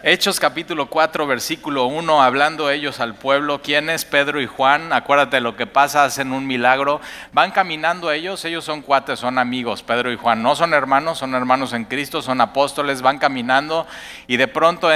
Hechos capítulo 4, versículo 1, hablando ellos al pueblo. ¿Quién es Pedro y Juan? Acuérdate de lo que pasa, hacen un milagro. Van caminando ellos son cuates, son amigos, Pedro y Juan. No son hermanos en Cristo, son apóstoles, van caminando y de pronto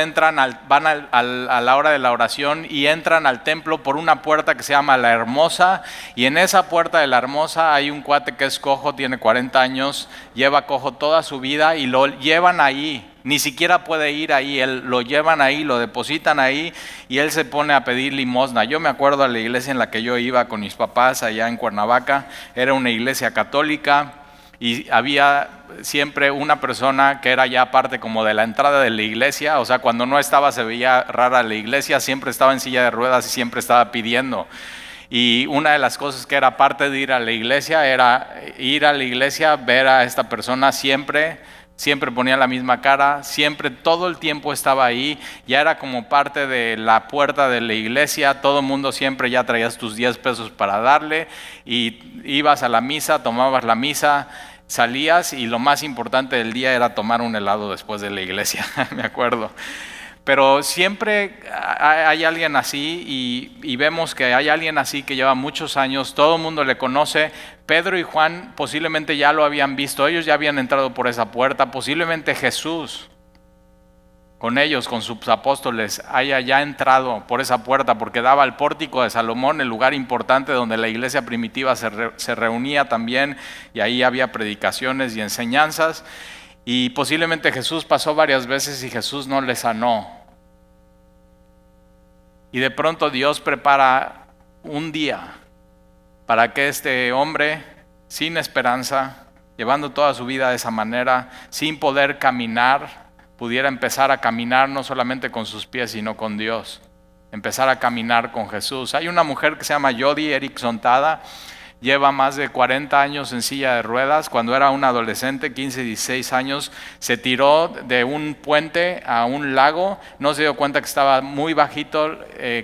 van a la hora de la oración y entran al templo por una puerta que se llama La Hermosa. Y en esa puerta de La Hermosa hay un cuate que es cojo, tiene 40 años, lleva cojo toda su vida y lo llevan ahí. Ni siquiera puede ir ahí, lo llevan ahí, lo depositan ahí y él se pone a pedir limosna. Yo me acuerdo a la iglesia en la que yo iba con mis papás allá en Cuernavaca, era una iglesia católica y había siempre una persona que era ya parte como de la entrada de la iglesia, o sea, cuando no estaba se veía rara la iglesia, siempre estaba en silla de ruedas y siempre estaba pidiendo. Y una de las cosas que era parte de ir a la iglesia era ir a la iglesia, ver a esta persona siempre ponía la misma cara, siempre, todo el tiempo estaba ahí, ya era como parte de la puerta de la iglesia, todo el mundo siempre ya traías tus 10 pesos para darle y ibas a la misa, tomabas la misa, salías y lo más importante del día era tomar un helado después de la iglesia, me acuerdo. Pero siempre hay alguien así y vemos que hay alguien así que lleva muchos años, todo el mundo le conoce. Pedro y Juan posiblemente ya lo habían visto, ellos ya habían entrado por esa puerta, posiblemente Jesús con ellos, con sus apóstoles, haya ya entrado por esa puerta porque daba al pórtico de Salomón, el lugar importante donde la iglesia primitiva se reunía también y ahí había predicaciones y enseñanzas. Y posiblemente Jesús pasó varias veces y Jesús no le sanó. Y de pronto Dios prepara un día para que este hombre, sin esperanza, llevando toda su vida de esa manera, sin poder caminar, pudiera empezar a caminar no solamente con sus pies, sino con Dios. Empezar a caminar con Jesús. Hay una mujer que se llama Jody Erickson Tada, lleva más de 40 años en silla de ruedas. Cuando era un adolescente, 15, 16 años, se tiró de un puente a un lago, no se dio cuenta que estaba muy bajito,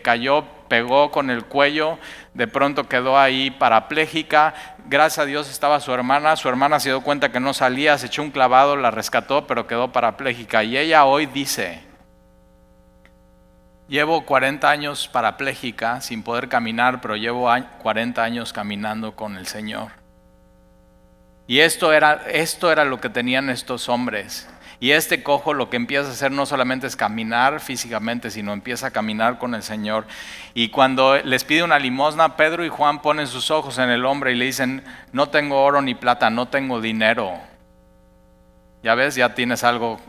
cayó, pegó con el cuello, de pronto quedó ahí parapléjica. Gracias a Dios estaba su hermana se dio cuenta que no salía, se echó un clavado, la rescató, pero quedó parapléjica. Y ella hoy dice: llevo 40 años parapléjica sin poder caminar, pero llevo 40 años caminando con el Señor. Y esto era lo que tenían estos hombres. Y este cojo lo que empieza a hacer no solamente es caminar físicamente, sino empieza a caminar con el Señor. Y cuando les pide una limosna, Pedro y Juan ponen sus ojos en el hombre y le dicen: no tengo oro ni plata, no tengo dinero. Ya ves, ya tienes algo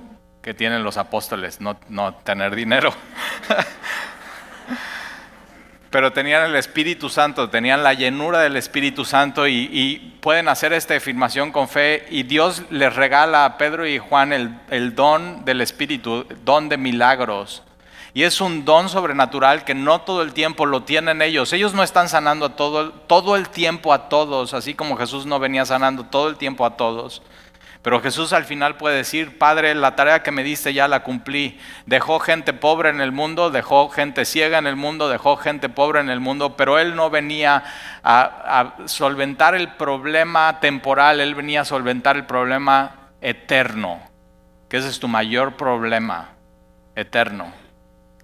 que tienen los apóstoles, no tener dinero. Pero tenían el Espíritu Santo, tenían la llenura del Espíritu Santo y pueden hacer esta afirmación con fe. Y Dios les regala a Pedro y Juan el don del Espíritu, don de milagros. Y es un don sobrenatural que no todo el tiempo lo tienen ellos. Ellos no están sanando a todo el tiempo a todos, así como Jesús no venía sanando todo el tiempo a todos. Pero Jesús al final puede decir: Padre, la tarea que me diste ya la cumplí. Dejó gente pobre en el mundo, dejó gente ciega en el mundo, dejó gente pobre en el mundo, pero Él no venía a solventar el problema temporal, Él venía a solventar el problema eterno, que ese es tu mayor problema eterno,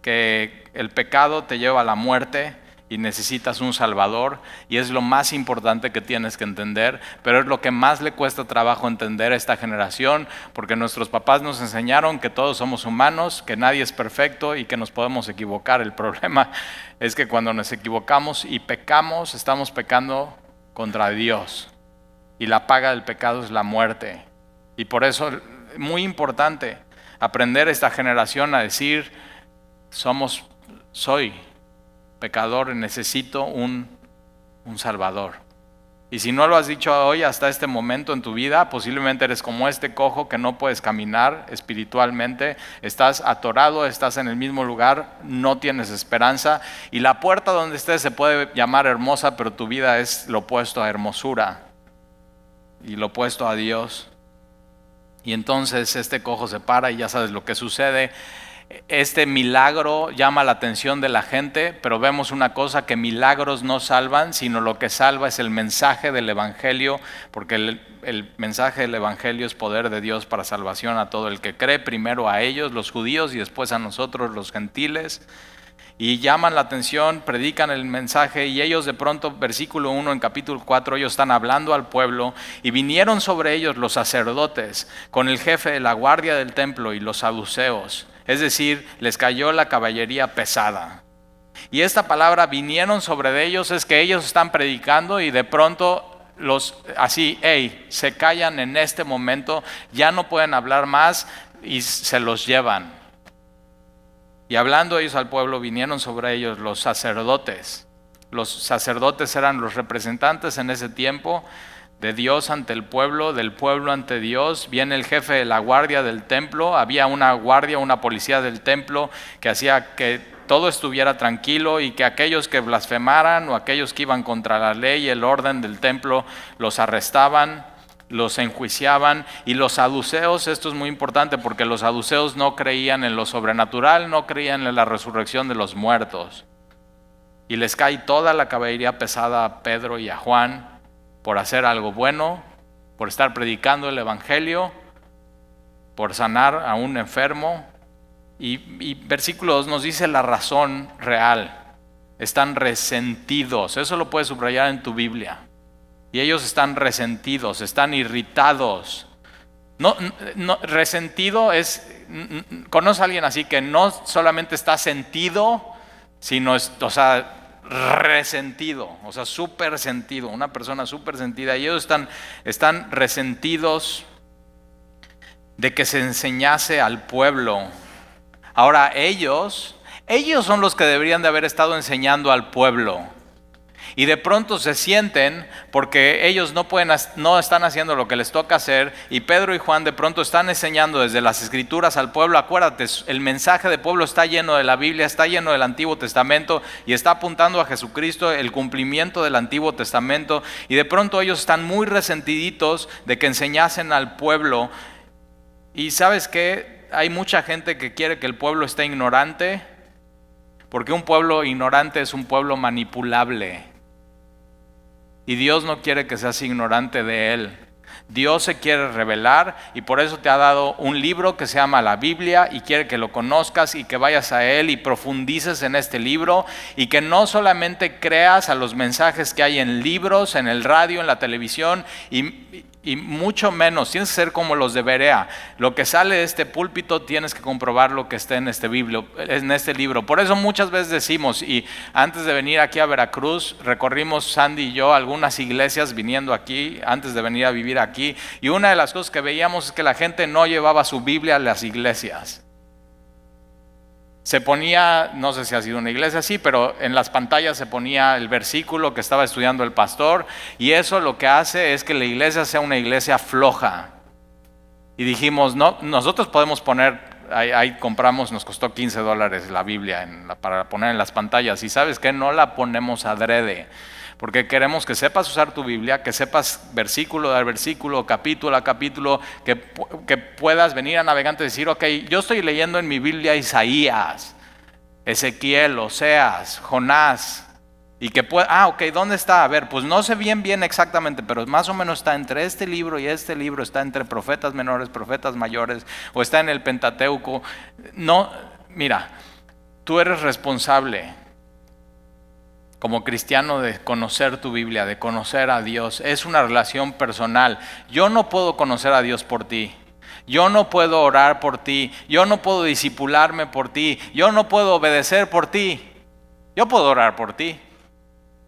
que el pecado te lleva a la muerte y necesitas un Salvador, y es lo más importante que tienes que entender, pero es lo que más le cuesta trabajo entender a esta generación, porque nuestros papás nos enseñaron que todos somos humanos, que nadie es perfecto y que nos podemos equivocar. El problema es que cuando nos equivocamos y pecamos, estamos pecando contra Dios, y la paga del pecado es la muerte. Y por eso es muy importante aprender esta generación a decir: soy pecador, necesito un Salvador. Y si no lo has dicho hoy hasta este momento en tu vida, posiblemente eres como este cojo que no puedes caminar espiritualmente, estás atorado, estás en el mismo lugar, no tienes esperanza, y la puerta donde estés se puede llamar hermosa, pero tu vida es lo opuesto a hermosura y lo opuesto a Dios. Y entonces este cojo se para y ya sabes lo que sucede. Este milagro llama la atención de la gente, pero vemos una cosa, que milagros no salvan, sino lo que salva es el mensaje del Evangelio, porque el mensaje del Evangelio es poder de Dios para salvación a todo el que cree, primero a ellos, los judíos, y después a nosotros, los gentiles. Y llaman la atención, predican el mensaje, y ellos de pronto, versículo 1 en capítulo 4, ellos están hablando al pueblo, y vinieron sobre ellos los sacerdotes con el jefe de la guardia del templo y los saduceos. Es decir, les cayó la caballería pesada. Y esta palabra vinieron sobre ellos es que ellos están predicando y de pronto se callan en este momento, ya no pueden hablar más y se los llevan. Y hablando ellos al pueblo, vinieron sobre ellos los sacerdotes. Los sacerdotes eran los representantes en ese tiempo de Dios ante el pueblo, del pueblo ante Dios. Viene el jefe de la guardia del templo, había una guardia, una policía del templo que hacía que todo estuviera tranquilo y que aquellos que blasfemaran o aquellos que iban contra la ley y el orden del templo los arrestaban, los enjuiciaban. Y los saduceos, esto es muy importante porque los saduceos no creían en lo sobrenatural, no creían en la resurrección de los muertos. Y les cae toda la caballería pesada a Pedro y a Juan por hacer algo bueno, por estar predicando el Evangelio, por sanar a un enfermo. Y versículo 2 nos dice la razón real. Están resentidos, eso lo puedes subrayar en tu Biblia. Y ellos están resentidos, están irritados. Resentido es, ¿conoce a alguien así que no solamente está sentido, sino resentido, súper sentido, una persona súper sentida? Y ellos están resentidos de que se enseñase al pueblo. Ahora ellos son los que deberían de haber estado enseñando al pueblo. Y de pronto se sienten, porque ellos no están haciendo lo que les toca hacer, y Pedro y Juan de pronto están enseñando desde las Escrituras al pueblo. Acuérdate, el mensaje del pueblo está lleno de la Biblia, está lleno del Antiguo Testamento y está apuntando a Jesucristo, el cumplimiento del Antiguo Testamento. Y de pronto ellos están muy resentiditos de que enseñasen al pueblo. Y ¿sabes qué? Hay mucha gente que quiere que el pueblo esté ignorante, porque un pueblo ignorante es un pueblo manipulable. Y Dios no quiere que seas ignorante de Él. Dios se quiere revelar y por eso te ha dado un libro que se llama la Biblia y quiere que lo conozcas y que vayas a Él y profundices en este libro y que no solamente creas a los mensajes que hay en libros, en el radio, en la televisión y mucho menos, tienes que ser como los de Berea. Lo que sale de este púlpito tienes que comprobar lo que está en este libro. Por eso muchas veces decimos, y antes de venir aquí a Veracruz, recorrimos Sandy y yo algunas iglesias viniendo aquí, antes de venir a vivir aquí, y una de las cosas que veíamos es que la gente no llevaba su Biblia a las iglesias. Se ponía, no sé si ha sido una iglesia así, pero en las pantallas se ponía el versículo que estaba estudiando el pastor, y eso lo que hace es que la iglesia sea una iglesia floja. Y dijimos, no, nosotros podemos poner, ahí compramos, nos costó $15 la Biblia para poner en las pantallas, y ¿sabes qué? No la ponemos adrede, porque queremos que sepas usar tu Biblia, que sepas versículo a versículo, capítulo a capítulo, que puedas venir a Navegante y decir, ok, yo estoy leyendo en mi Biblia Isaías, Ezequiel, Oseas, Jonás, y que ok, ¿dónde está? A ver, pues no sé bien exactamente, pero más o menos está entre este libro y este libro, está entre profetas menores, profetas mayores, o está en el Pentateuco. No, mira, tú eres responsable como cristiano de conocer tu Biblia, de conocer a Dios. Es una relación personal. Yo no puedo conocer a Dios por ti. Yo no puedo orar por ti. Yo no puedo discipularme por ti. Yo no puedo obedecer por ti. Yo puedo orar por ti.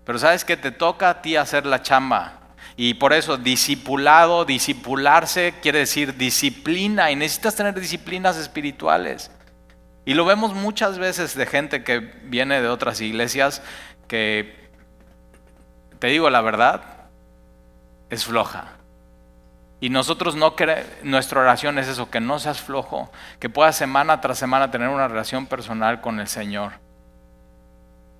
Pero sabes que te toca a ti hacer la chamba. Y por eso discipularse quiere decir disciplina. Y necesitas tener disciplinas espirituales. Y lo vemos muchas veces de gente que viene de otras iglesias que, te digo la verdad, es floja. Y nosotros nuestra oración es eso, que no seas flojo, que puedas semana tras semana tener una relación personal con el Señor.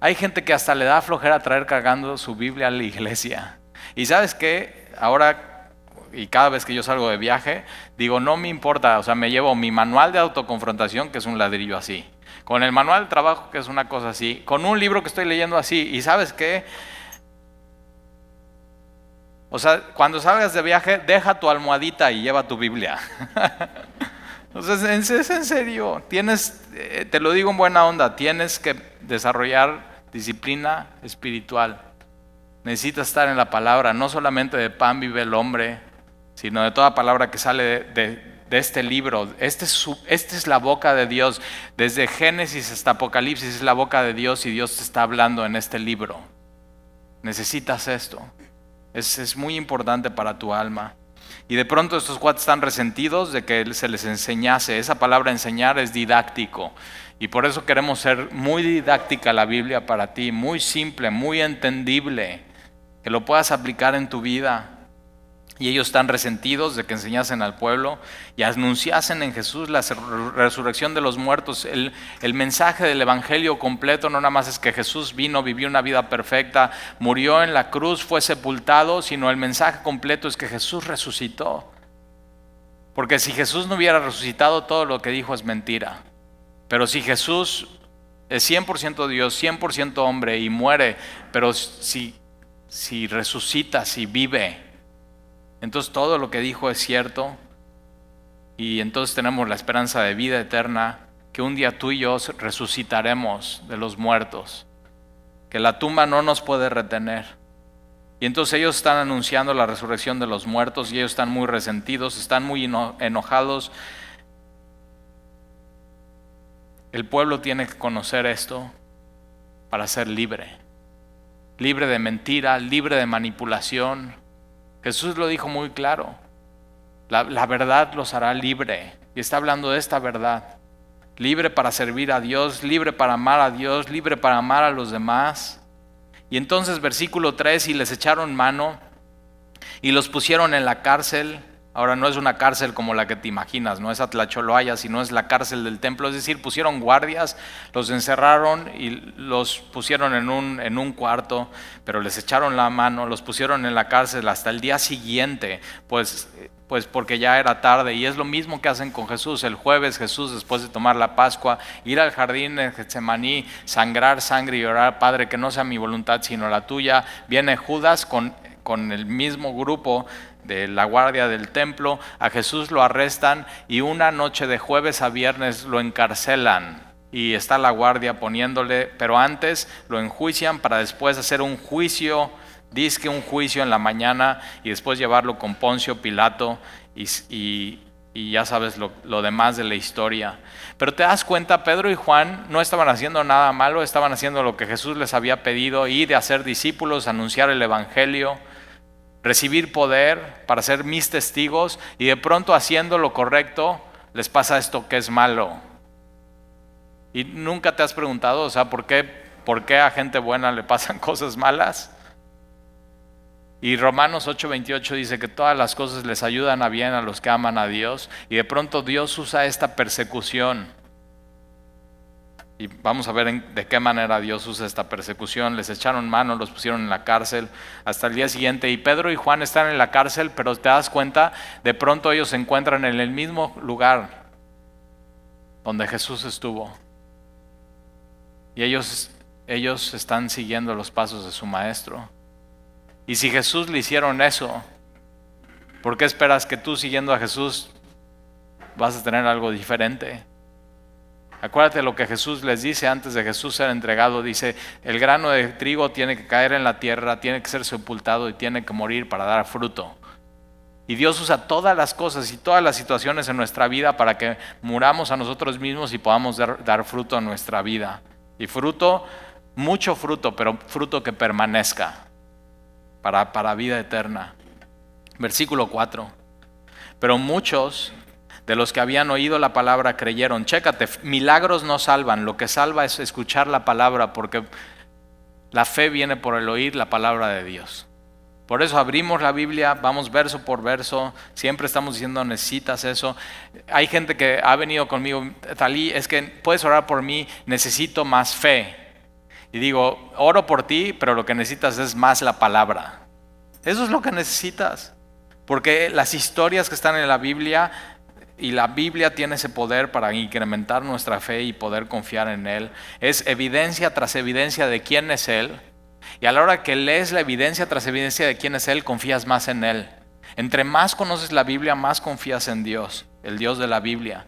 Hay gente que hasta le da flojera traer cargando su Biblia a la iglesia. Y ¿sabes qué? Ahora y cada vez que yo salgo de viaje, digo, no me importa, o sea, me llevo mi manual de autoconfrontación, que es un ladrillo así, con el manual de trabajo, que es una cosa así, con un libro que estoy leyendo así, y ¿sabes qué? O sea, cuando salgas de viaje, deja tu almohadita y lleva tu Biblia. O sea, es en serio, te lo digo en buena onda, tienes que desarrollar disciplina espiritual. Necesitas estar en la palabra, no solamente de pan vive el hombre, sino de toda palabra que sale de este libro. Esta es la boca de Dios. Desde Génesis hasta Apocalipsis es la boca de Dios y Dios te está hablando en este libro. Necesitas esto. Es muy importante para tu alma. Y de pronto estos cuates están resentidos de que se les enseñase. Esa palabra enseñar es didáctico. Y por eso queremos ser muy didáctica la Biblia para ti, muy simple, muy entendible, que lo puedas aplicar en tu vida. Y ellos están resentidos de que enseñasen al pueblo y anunciasen en Jesús la resurrección de los muertos. El mensaje del evangelio completo no nada más es que Jesús vino, vivió una vida perfecta, murió en la cruz, fue sepultado, sino el mensaje completo es que Jesús resucitó. Porque si Jesús no hubiera resucitado, todo lo que dijo es mentira. Pero si Jesús es 100% Dios, 100% hombre y muere, pero si resucita, si vive, entonces todo lo que dijo es cierto y entonces tenemos la esperanza de vida eterna, que un día tú y yo resucitaremos de los muertos, que la tumba no nos puede retener. Y entonces ellos están anunciando la resurrección de los muertos y ellos están muy resentidos, están muy enojados. El pueblo tiene que conocer esto para ser libre, libre de mentira, libre de manipulación. Jesús lo dijo muy claro, la verdad los hará libre, y está hablando de esta verdad, libre para servir a Dios, libre para amar a Dios, libre para amar a los demás. Y entonces versículo 3, y les echaron mano y los pusieron en la cárcel. Ahora no es una cárcel como la que te imaginas, no es Atlacholoaya, sino es la cárcel del templo, es decir, pusieron guardias, los encerraron y los pusieron en un cuarto, pero les echaron la mano, los pusieron en la cárcel hasta el día siguiente, pues porque ya era tarde. Y es lo mismo que hacen con Jesús. El jueves Jesús, después de tomar la Pascua, ir al jardín de Getsemaní, sangrar sangre y orar, Padre, que no sea mi voluntad sino la tuya. Viene Judas con el mismo grupo de la guardia del templo, a Jesús lo arrestan y una noche de jueves a viernes lo encarcelan y está la guardia poniéndole, pero antes lo enjuician para después hacer un juicio, dizque un juicio en la mañana y después llevarlo con Poncio Pilato y ya sabes lo demás de la historia. Pero te das cuenta, Pedro y Juan no estaban haciendo nada malo, estaban haciendo lo que Jesús les había pedido, ir de hacer discípulos, anunciar el evangelio, recibir poder para ser mis testigos, y de pronto haciendo lo correcto les pasa esto que es malo. Y nunca te has preguntado, o sea, ¿por qué a gente buena le pasan cosas malas? Y Romanos 8:28 dice que todas las cosas les ayudan a bien a los que aman a Dios, y de pronto Dios usa esta persecución. Y vamos a ver de qué manera Dios usa esta persecución. Les echaron mano, los pusieron en la cárcel hasta el día siguiente. Y Pedro y Juan están en la cárcel, pero te das cuenta, de pronto ellos se encuentran en el mismo lugar donde Jesús estuvo. Y ellos están siguiendo los pasos de su maestro. Y si Jesús le hicieron eso, ¿por qué esperas que tú, siguiendo a Jesús, vas a tener algo diferente? Acuérdate lo que Jesús les dice antes de Jesús ser entregado. Dice, el grano de trigo tiene que caer en la tierra, tiene que ser sepultado y tiene que morir para dar fruto. Y Dios usa todas las cosas y todas las situaciones en nuestra vida para que muramos a nosotros mismos y podamos dar fruto en nuestra vida. Y fruto, mucho fruto, pero fruto que permanezca para vida eterna. Versículo 4. Pero muchos de los que habían oído la palabra creyeron. Chécate, milagros no salvan, lo que salva es escuchar la palabra, porque la fe viene por el oír la palabra de Dios. Por eso abrimos la Biblia, vamos verso por verso, siempre estamos diciendo necesitas eso. Hay gente que ha venido conmigo, Talí, es que puedes orar por mí, necesito más fe. Y digo, oro por ti, pero lo que necesitas es más la palabra. Eso es lo que necesitas. Porque las historias que están en la Biblia, y la Biblia tiene ese poder para incrementar nuestra fe y poder confiar en Él, es evidencia tras evidencia de quién es Él. Y a la hora que lees la evidencia tras evidencia de quién es Él, confías más en Él. Entre más conoces la Biblia, más confías en Dios, el Dios de la Biblia.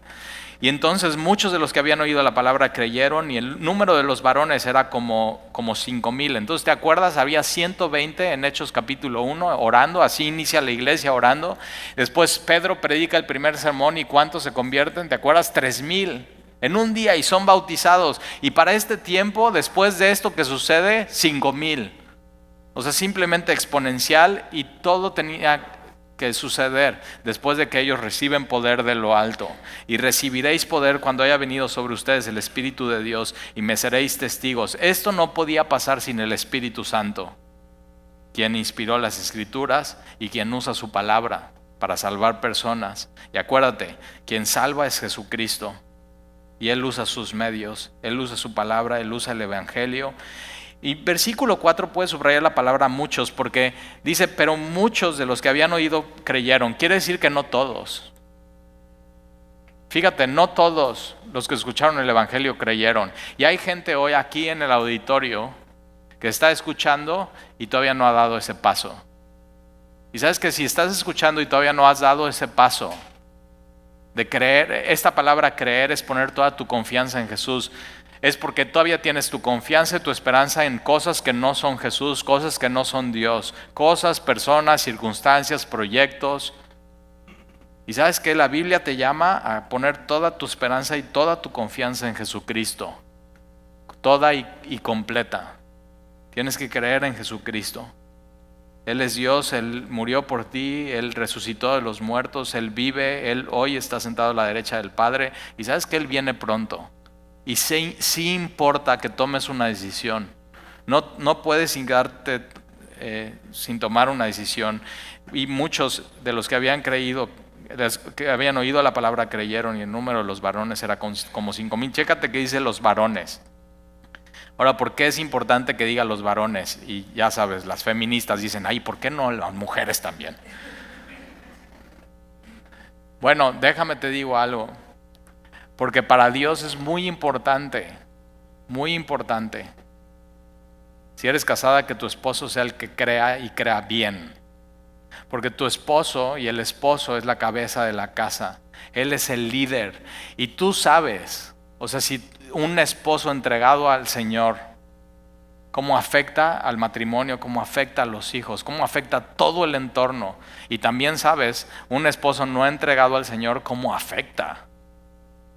Y entonces muchos de los que habían oído la palabra creyeron, y el número de los varones era como 5,000. Entonces, ¿te acuerdas? Había 120 en Hechos capítulo 1 orando, así inicia la iglesia orando. Después Pedro predica el primer sermón, ¿y cuántos se convierten? ¿Te acuerdas? 3,000 en un día, y son bautizados. Y para este tiempo, después de esto que sucede, 5,000. O sea, simplemente exponencial, y todo tenía que suceder después de que ellos reciben poder de lo alto. Y recibiréis poder cuando haya venido sobre ustedes el Espíritu de Dios, y me seréis testigos. Esto no podía pasar sin el Espíritu Santo, quien inspiró las Escrituras y quien usa su palabra para salvar personas. Y acuérdate, quien salva es Jesucristo, y Él usa sus medios, Él usa su palabra, Él usa el Evangelio. Y versículo 4 puede subrayar la palabra muchos, porque dice, pero muchos de los que habían oído creyeron. Quiere decir que no todos. Fíjate, no todos los que escucharon el Evangelio creyeron. Y hay gente hoy aquí en el auditorio que está escuchando y todavía no ha dado ese paso. Y sabes que si estás escuchando y todavía no has dado ese paso de creer, esta palabra creer es poner toda tu confianza en Jesús. Es porque todavía tienes tu confianza y tu esperanza en cosas que no son Jesús, cosas que no son Dios, cosas, personas, circunstancias, proyectos. Y sabes que la Biblia te llama a poner toda tu esperanza y toda tu confianza en Jesucristo, toda y completa. Tienes que creer en Jesucristo. Él es Dios, Él murió por ti, Él resucitó de los muertos, Él vive, Él hoy está sentado a la derecha del Padre, y sabes que Él viene pronto. Y sí importa que tomes una decisión. No puedes quedarte sin tomar una decisión. Y muchos de los que habían creído, que habían oído la palabra, creyeron, y el número de los varones era como 5,000. Chécate que dice los varones. Ahora, ¿por qué es importante que diga los varones? Y ya sabes, las feministas dicen, ay, ¿por qué no las mujeres también? Bueno, déjame te digo algo. Porque para Dios es muy importante, si eres casada, que tu esposo sea el que crea y crea bien. Porque tu esposo, y el esposo es la cabeza de la casa, él es el líder. Y tú sabes, o sea, si un esposo entregado al Señor, cómo afecta al matrimonio, cómo afecta a los hijos, cómo afecta a todo el entorno. Y también sabes, un esposo no entregado al Señor, cómo afecta,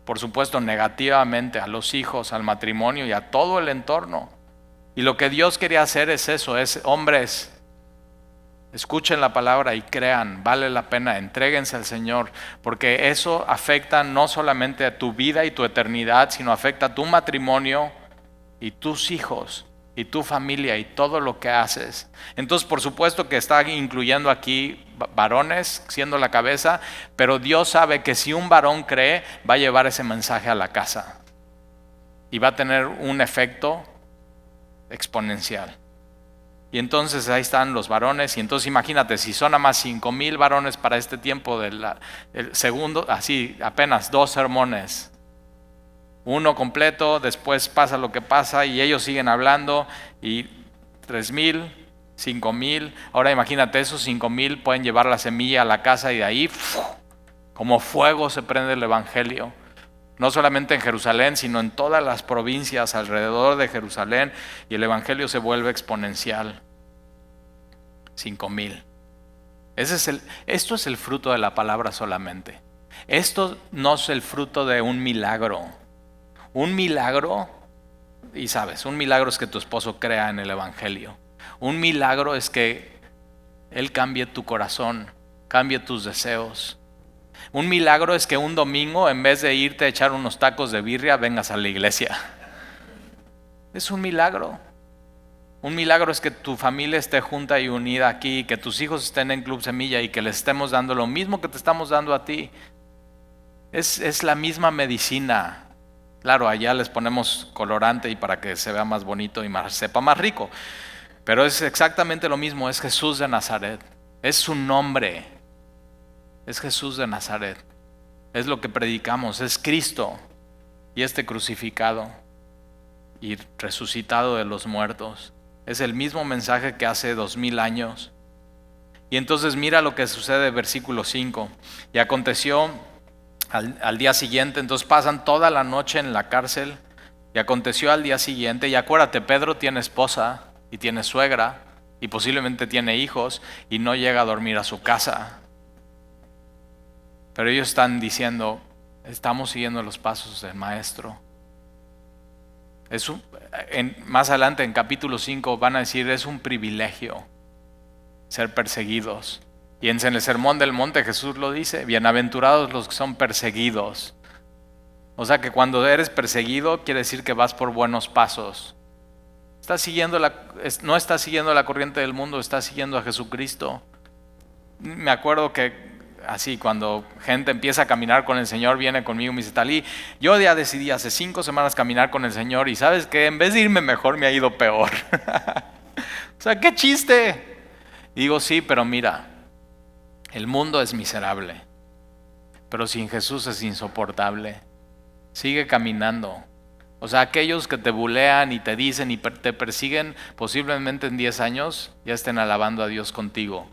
por supuesto, negativamente a los hijos, al matrimonio y a todo el entorno. Y lo que Dios quería hacer es eso, es hombres, escuchen la palabra y crean, vale la pena, entréguense al Señor, porque eso afecta no solamente a tu vida y tu eternidad, sino afecta a tu matrimonio y tus hijos y tu familia y todo lo que haces. Entonces, por supuesto que está incluyendo aquí varones siendo la cabeza, pero Dios sabe que si un varón cree, va a llevar ese mensaje a la casa y va a tener un efecto exponencial. Y entonces ahí están los varones, y entonces imagínate, si son a más 5,000 varones para este tiempo del segundo, así apenas 2 sermones, uno completo, después pasa lo que pasa y ellos siguen hablando, y 3,000, 5,000, ahora imagínate, esos 5,000 pueden llevar la semilla a la casa, y de ahí como fuego se prende el Evangelio. No solamente en Jerusalén, sino en todas las provincias alrededor de Jerusalén, y el Evangelio se vuelve exponencial. 5,000. Esto es el fruto de la palabra solamente. Esto no es el fruto de un milagro. Un milagro, y sabes, un milagro es que tu esposo crea en el Evangelio. Un milagro es que Él cambie tu corazón, cambie tus deseos. Un milagro es que un domingo, en vez de irte a echar unos tacos de birria, vengas a la iglesia. Es un milagro. Un milagro es que tu familia esté junta y unida aquí, que tus hijos estén en Club Semilla y que les estemos dando lo mismo que te estamos dando a ti. Es la misma medicina. Claro, allá les ponemos colorante y para que se vea más bonito y sepa más rico. Pero es exactamente lo mismo, es Jesús de Nazaret. Es su nombre. es Jesús de Nazaret. Es lo que predicamos, es Cristo y crucificado y resucitado de los muertos. Es el mismo mensaje que hace 2000 años. Y entonces mira lo que sucede, versículo 5. Y aconteció al día siguiente, entonces pasan toda la noche en la cárcel. Y aconteció al día siguiente, y acuérdate, Pedro tiene esposa y tiene suegra y posiblemente tiene hijos y no llega a dormir a su casa. Pero ellos están diciendo, estamos siguiendo los pasos del maestro. Más adelante en capítulo 5 van a decir, es un privilegio ser perseguidos. Y en el Sermón del Monte Jesús lo dice, bienaventurados los que son perseguidos. O sea que cuando eres perseguido quiere decir que vas por buenos pasos. No estás siguiendo la corriente del mundo, estás siguiendo a Jesucristo. Me acuerdo que así cuando gente empieza a caminar con el Señor, viene conmigo y me dice, Talí, yo ya decidí hace 5 semanas caminar con el Señor y ¿sabes qué? En vez de irme mejor me ha ido peor. O sea, qué chiste. Y digo, sí, pero mira, el mundo es miserable, pero sin Jesús es insoportable. Sigue caminando. O sea, aquellos que te bulean y te dicen y te persiguen, posiblemente en 10 años ya estén alabando a Dios contigo.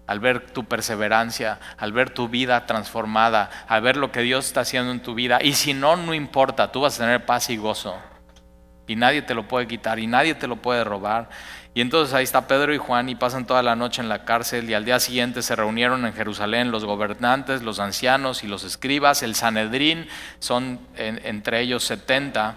Al ver tu perseverancia, al ver tu vida transformada, al ver lo que Dios está haciendo en tu vida. Y si no, no importa, tú vas a tener paz y gozo. Y nadie te lo puede quitar y nadie te lo puede robar. Y entonces ahí está Pedro y Juan y pasan toda la noche en la cárcel y al día siguiente se reunieron en Jerusalén los gobernantes, los ancianos y los escribas, el Sanedrín, son entre ellos 70,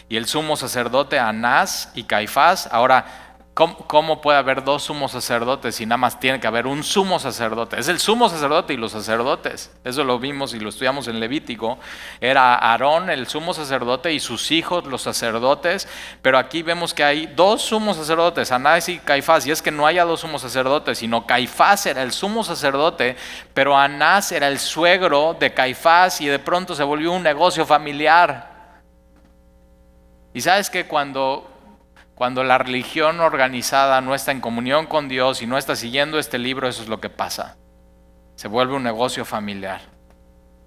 y el sumo sacerdote Anás y Caifás. Ahora, ¿cómo puede haber 2 sumos sacerdotes si nada más tiene que haber un sumo sacerdote? Es el sumo sacerdote y los sacerdotes. Eso lo vimos y lo estudiamos en Levítico. Era Aarón el sumo sacerdote y sus hijos los sacerdotes. Pero aquí vemos que hay 2 sumos sacerdotes, Anás y Caifás. Y es que no haya 2 sumos sacerdotes, sino Caifás era el sumo sacerdote, pero Anás era el suegro de Caifás y de pronto se volvió un negocio familiar. Y sabes que cuando la religión organizada no está en comunión con Dios y no está siguiendo este libro, eso es lo que pasa. Se vuelve un negocio familiar.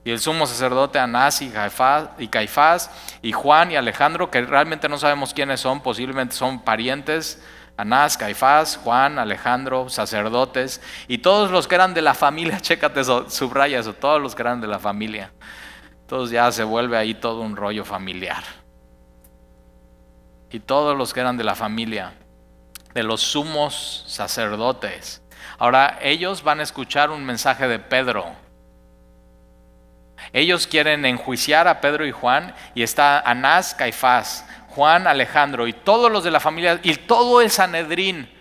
Y el sumo sacerdote Anás y Caifás y Juan y Alejandro, que realmente no sabemos quiénes son, posiblemente son parientes, Anás, Caifás, Juan, Alejandro, sacerdotes, y todos los que eran de la familia, chécate eso, subraya eso, todos los que eran de la familia. Entonces ya se vuelve ahí todo un rollo familiar. Y todos los que eran de la familia, de los sumos sacerdotes. Ahora ellos van a escuchar un mensaje de Pedro. Ellos quieren enjuiciar a Pedro y Juan, y está Anás, Caifás, Juan, Alejandro y todos los de la familia y todo el Sanedrín.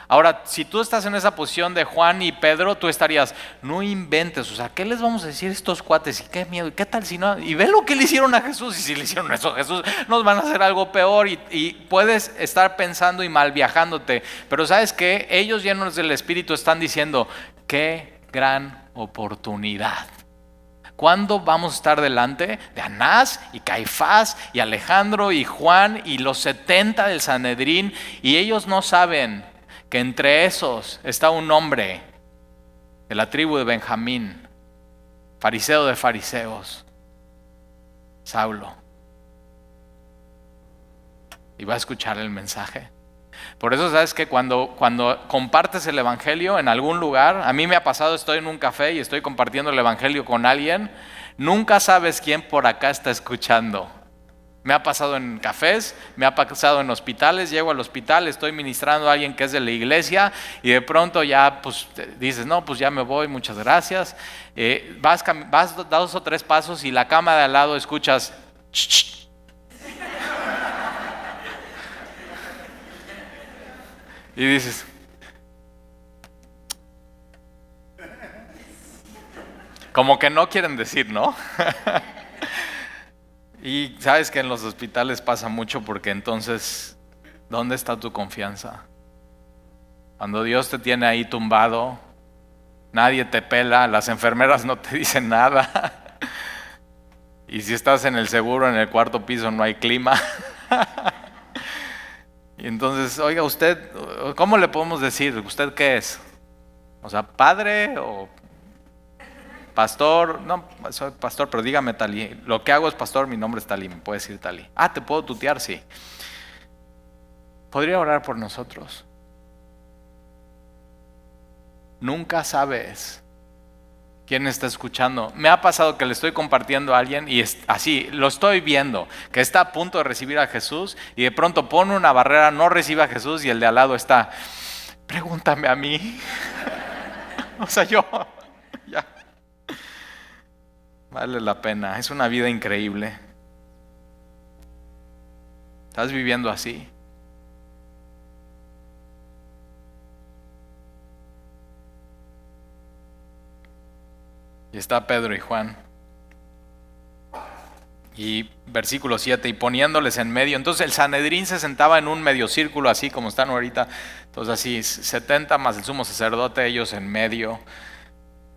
Ahora, si tú estás en esa posición de Juan y Pedro, tú estarías, no inventes, o sea, ¿qué les vamos a decir a estos cuates? Y qué miedo, y qué tal si no, y ve lo que le hicieron a Jesús, y si le hicieron eso a Jesús, nos van a hacer algo peor, y puedes estar pensando y mal viajándote, pero ¿sabes qué? Ellos llenos del Espíritu están diciendo, qué gran oportunidad. ¿Cuándo vamos a estar delante de Anás y Caifás y Alejandro y Juan y los 70 del Sanedrín? Y ellos no saben que entre esos está un hombre de la tribu de Benjamín, fariseo de fariseos, Saulo. Y va a escuchar el mensaje. Por eso sabes que cuando compartes el evangelio en algún lugar, a mí me ha pasado, estoy en un café y estoy compartiendo el evangelio con alguien, nunca sabes quién por acá está escuchando. Me ha pasado en cafés, me ha pasado en hospitales, llego al hospital, estoy ministrando a alguien que es de la iglesia y de pronto ya pues dices, no, pues ya me voy, muchas gracias. Vas 2 o 3 pasos y la cama de al lado escuchas, ch, ch. Y dices, como que no quieren decir, ¿no? Y sabes que en los hospitales pasa mucho porque entonces, ¿dónde está tu confianza? Cuando Dios te tiene ahí tumbado, nadie te pela, las enfermeras no te dicen nada. Y si estás en el seguro, en el 4º piso no hay clima. Y entonces, oiga, usted, ¿cómo le podemos decir? ¿Usted qué es? O sea, ¿padre o pastor, no, soy pastor, pero dígame Talí. Lo que hago es pastor, mi nombre es Talí, me puedes decir Talí. Ah, ¿te puedo tutear? Sí. ¿Podría orar por nosotros? Nunca sabes quién está escuchando. Me ha pasado que le estoy compartiendo a alguien y así, lo estoy viendo, que está a punto de recibir a Jesús y de pronto pone una barrera, no recibe a Jesús y el de al lado está, pregúntame a mí. O sea, yo, ya. Vale la pena, es una vida increíble. ¿Estás viviendo así? Y está Pedro y Juan. Y versículo 7, y poniéndoles en medio. Entonces el Sanedrín se sentaba en un medio círculo, así como están ahorita. Entonces así, 70 más el sumo sacerdote, ellos en medio.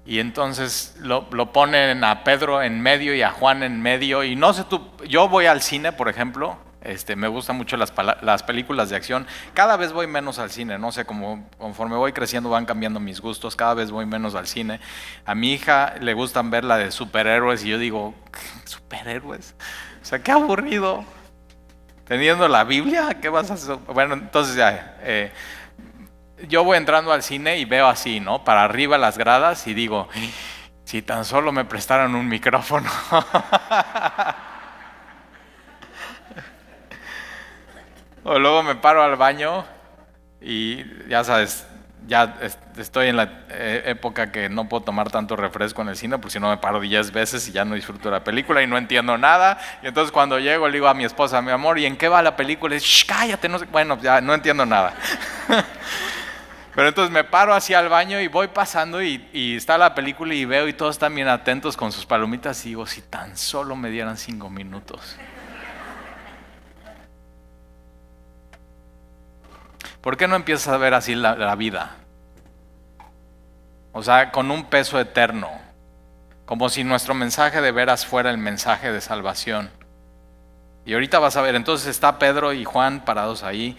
Y entonces lo ponen a Pedro en medio y a Juan en medio. Y no sé tú, yo voy al cine, por ejemplo. Me gustan mucho las películas de acción. Cada vez voy menos al cine, no sé, conforme voy creciendo van cambiando mis gustos, cada vez voy menos al cine. A mi hija le gustan ver la de superhéroes y yo digo, ¿superhéroes? O sea, qué aburrido. Teniendo la Biblia, ¿qué vas a hacer? Bueno, entonces ya, yo voy entrando al cine y veo así, ¿no? Para arriba las gradas y digo, si tan solo me prestaran un micrófono. O luego me paro al baño y ya sabes, ya estoy en la época que no puedo tomar tanto refresco en el cine, porque si no me paro 10 veces y ya no disfruto la película y no entiendo nada. Y entonces cuando llego le digo a mi esposa, mi amor, ¿y en qué va la película? Y dice, cállate, no sé. Bueno, ya no entiendo nada. Pero entonces me paro hacia el baño y voy pasando y está la película y veo y todos están bien atentos con sus palomitas y digo, si tan solo me dieran 5 minutos. ¿Por qué no empiezas a ver así la vida? O sea, con un peso eterno, como si nuestro mensaje de veras fuera el mensaje de salvación. Y ahorita vas a ver, entonces está Pedro y Juan parados ahí,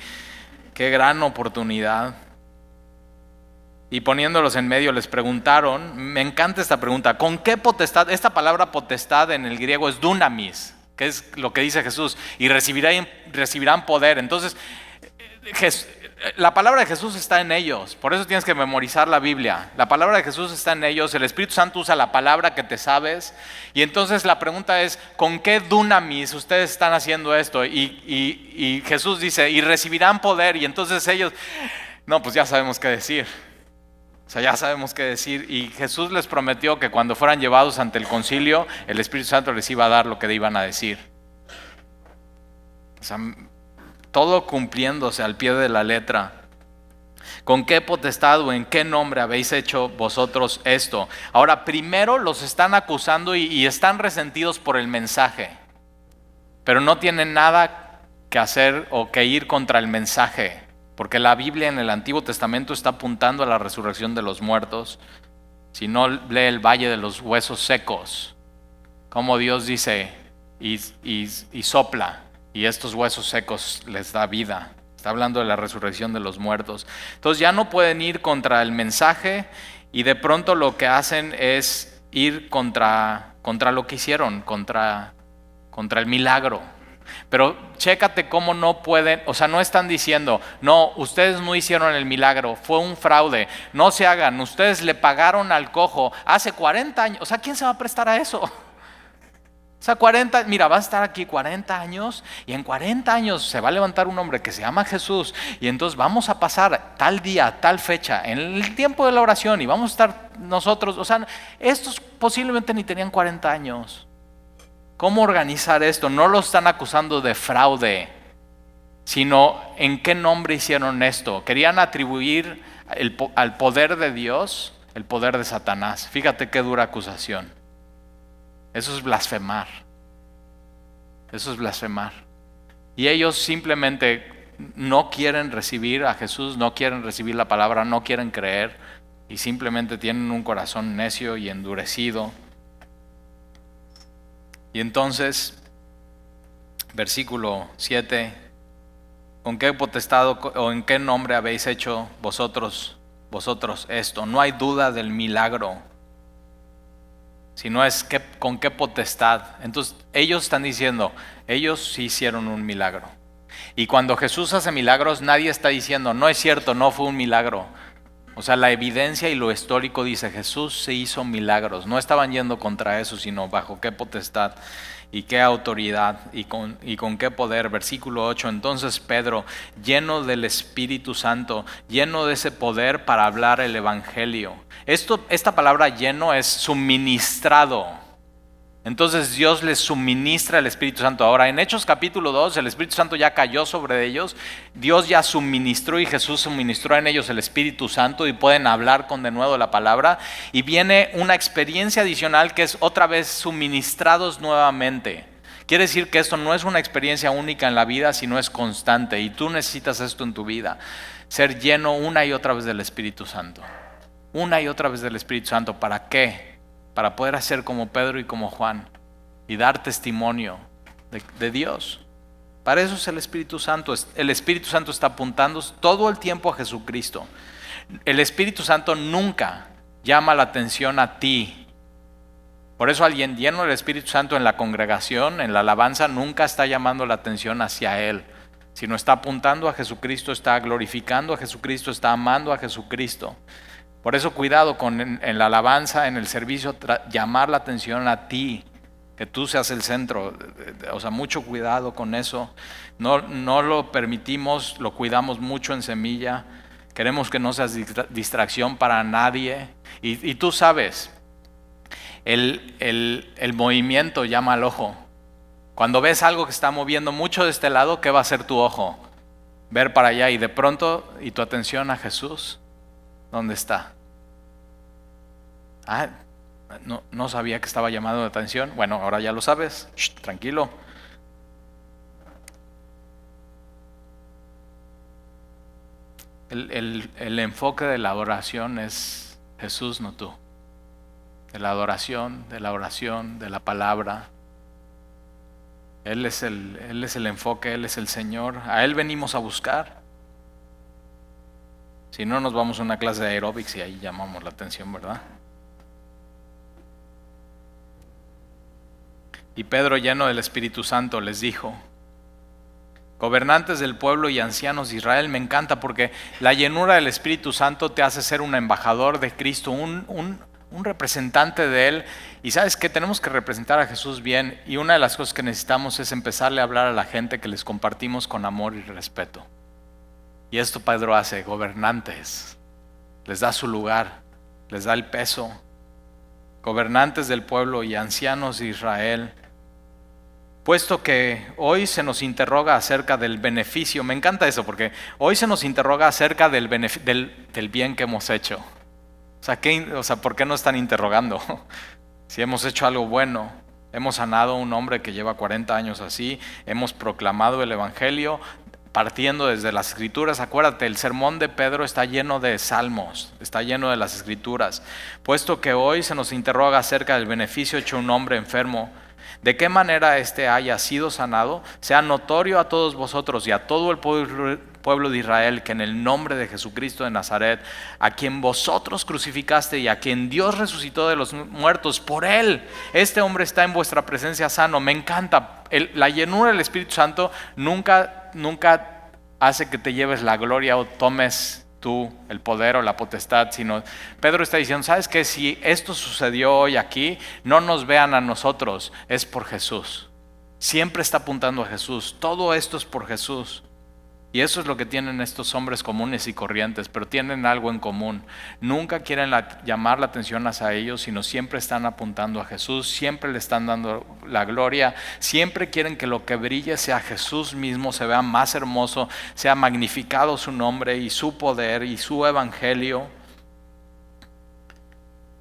qué gran oportunidad. Y poniéndolos en medio les preguntaron, me encanta esta pregunta, ¿con qué potestad? Esta palabra potestad en el griego es dunamis, que es lo que dice Jesús, y recibirán poder. Entonces, la palabra de Jesús está en ellos, por eso tienes que memorizar la Biblia. La palabra de Jesús está en ellos, el Espíritu Santo usa la palabra que te sabes. Y entonces la pregunta es, ¿con qué dunamis ustedes están haciendo esto? Y Jesús dice, y recibirán poder. Y entonces ellos, no, pues ya sabemos qué decir. O sea, ya sabemos qué decir. Y Jesús les prometió que cuando fueran llevados ante el concilio, el Espíritu Santo les iba a dar lo que iban a decir. O sea, todo cumpliéndose al pie de la letra. ¿Con qué potestad o en qué nombre habéis hecho vosotros esto? Ahora, primero los están acusando y están resentidos por el mensaje, pero no tienen nada que hacer o que ir contra el mensaje, porque la Biblia en el Antiguo Testamento está apuntando a la resurrección de los muertos. Si no, lee el Valle de los Huesos Secos, como Dios dice y sopla. Y estos huesos secos les da vida. Está hablando de la resurrección de los muertos. Entonces ya no pueden ir contra el mensaje y de pronto lo que hacen es ir contra lo que hicieron, contra el milagro. Pero chécate cómo no pueden, o sea, no están diciendo, no, ustedes no hicieron el milagro, fue un fraude, no se hagan, ustedes le pagaron al cojo hace 40 años. O sea, ¿quién se va a prestar a eso? O sea, mira, vas a estar aquí 40 años y en 40 años se va a levantar un hombre que se llama Jesús y entonces vamos a pasar tal día, tal fecha, en el tiempo de la oración y vamos a estar nosotros. O sea, estos posiblemente ni tenían 40 años. ¿Cómo organizar esto? No lo están acusando de fraude, sino en qué nombre hicieron esto. Querían atribuir al poder de Dios el poder de Satanás. Fíjate qué dura acusación. Eso es blasfemar. Eso es blasfemar. Y ellos simplemente no quieren recibir a Jesús, no quieren recibir la palabra, no quieren creer y simplemente tienen un corazón necio y endurecido. Y entonces, versículo 7, ¿con qué potestad o en qué nombre habéis hecho vosotros esto? No hay duda del milagro. sino es con qué potestad. Entonces ellos están diciendo, ellos sí hicieron un milagro. Y cuando Jesús hace milagros, nadie está diciendo, no es cierto, no fue un milagro. O sea, la evidencia y lo histórico dice, Jesús se hizo milagros. No estaban yendo contra eso, sino bajo qué potestad y qué autoridad y con qué poder. Versículo 8, entonces Pedro, lleno del Espíritu Santo, lleno de ese poder para hablar el Evangelio. Esta palabra lleno es suministrado. Entonces Dios les suministra el Espíritu Santo. Ahora en Hechos capítulo 2 el Espíritu Santo ya cayó sobre ellos. Dios ya suministró y Jesús suministró en ellos el Espíritu Santo y pueden hablar con denuedo la palabra. Y viene una experiencia adicional que es otra vez suministrados nuevamente. Quiere decir que esto no es una experiencia única en la vida, sino es constante. Y tú necesitas esto en tu vida. Ser lleno una y otra vez del Espíritu Santo. Una y otra vez del Espíritu Santo. ¿Para qué? Para poder hacer como Pedro y como Juan y dar testimonio de Dios. Para eso es el Espíritu Santo. El Espíritu Santo está apuntando todo el tiempo a Jesucristo. El Espíritu Santo nunca llama la atención a ti. Por eso alguien lleno del Espíritu Santo en la congregación, en la alabanza, nunca está llamando la atención hacia Él, sino está apuntando a Jesucristo, está glorificando a Jesucristo, está amando a Jesucristo. Por eso cuidado con en la alabanza, en el servicio, llamar la atención a ti, que tú seas el centro. O sea, mucho cuidado con eso. No lo permitimos, lo cuidamos mucho en Semilla. Queremos que no seas distracción para nadie. Y tú sabes, el movimiento llama al ojo. Cuando ves algo que está moviendo mucho de este lado, ¿qué va a hacer tu ojo? Ver para allá y de pronto, y tu atención a Jesús. ¿Dónde está? No sabía que estaba llamando la atención. Bueno, ahora ya lo sabes. Tranquilo. El enfoque de la adoración es Jesús, no tú. De la adoración, de la oración, de la palabra. Él es el enfoque, Él es el Señor. A Él venimos a buscar. Si no, nos vamos a una clase de aeróbics y ahí llamamos la atención, ¿verdad? Y Pedro, lleno del Espíritu Santo, les dijo, gobernantes del pueblo y ancianos de Israel, me encanta porque la llenura del Espíritu Santo te hace ser un embajador de Cristo, un representante de Él. Y sabes que tenemos que representar a Jesús bien, y una de las cosas que necesitamos es empezarle a hablar a la gente que les compartimos con amor y respeto. Y esto Pedro hace, gobernantes, les da su lugar, les da el peso. Gobernantes del pueblo y ancianos de Israel, puesto que hoy se nos interroga acerca del beneficio, me encanta eso porque hoy se nos interroga acerca del bien que hemos hecho. O sea, ¿por qué nos están interrogando? Si hemos hecho algo bueno, hemos sanado a un hombre que lleva 40 años así, hemos proclamado el Evangelio, partiendo desde las Escrituras. Acuérdate, el sermón de Pedro está lleno de salmos, está lleno de las Escrituras. Puesto que hoy se nos interroga acerca del beneficio hecho a un hombre enfermo, de qué manera éste haya sido sanado, sea notorio a todos vosotros y a todo el pueblo de Israel que en el nombre de Jesucristo de Nazaret, a quien vosotros crucificaste y a quien Dios resucitó de los muertos, por Él, este hombre está en vuestra presencia sano. Me encanta. La llenura del Espíritu Santo nunca hace que te lleves la gloria o tomes tú el poder o la potestad, sino Pedro está diciendo, ¿sabes qué? Si esto sucedió hoy aquí, no nos vean a nosotros, es por Jesús. Siempre está apuntando a Jesús. Todo esto es por Jesús. Y eso es lo que tienen estos hombres comunes y corrientes, pero tienen algo en común. Nunca quieren llamar la atención hacia ellos, sino siempre están apuntando a Jesús, siempre le están dando la gloria, siempre quieren que lo que brille sea Jesús mismo, se vea más hermoso, sea magnificado su nombre y su poder y su evangelio.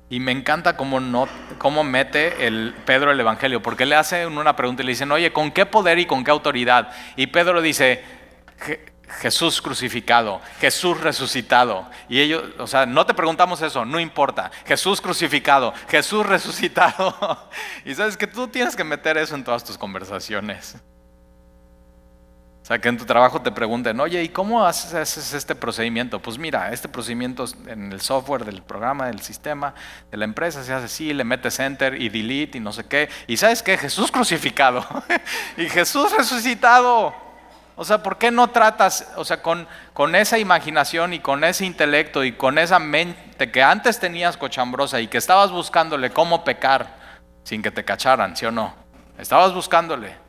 Y me encanta cómo mete Pedro el evangelio, porque le hace una pregunta y le dicen, oye, ¿con qué poder y con qué autoridad? Y Pedro dice, Jesús crucificado, Jesús resucitado. Y ellos, o sea, no te preguntamos eso, no importa. Jesús crucificado, Jesús resucitado. Y sabes que tú tienes que meter eso en todas tus conversaciones. O sea, que en tu trabajo te pregunten, oye, ¿y cómo haces este procedimiento? Pues mira, este procedimiento en el software del programa, del sistema, de la empresa, se hace así, le metes enter y delete y no sé qué. ¿Y sabes qué? Jesús crucificado y Jesús resucitado. O sea, ¿por qué no tratas, o sea, con esa imaginación y con ese intelecto y con esa mente que antes tenías cochambrosa y que estabas buscándole cómo pecar sin que te cacharan, ¿sí o no? Estabas buscándole.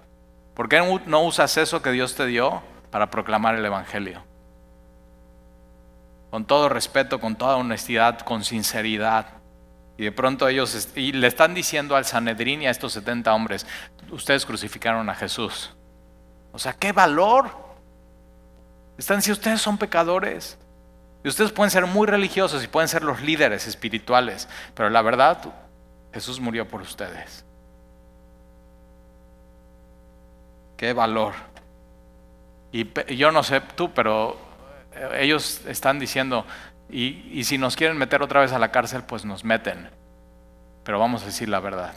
¿Por qué no usas eso que Dios te dio para proclamar el Evangelio? Con todo respeto, con toda honestidad, con sinceridad. Y de pronto ellos le están diciendo al Sanedrín y a estos 70 hombres, ustedes crucificaron a Jesús. O sea, ¡qué valor! Están diciendo, ustedes son pecadores. Y ustedes pueden ser muy religiosos y pueden ser los líderes espirituales, pero la verdad, Jesús murió por ustedes. ¡Qué valor! Y yo no sé tú, pero ellos están diciendo, y si nos quieren meter otra vez a la cárcel, pues nos meten. Pero vamos a decir la verdad.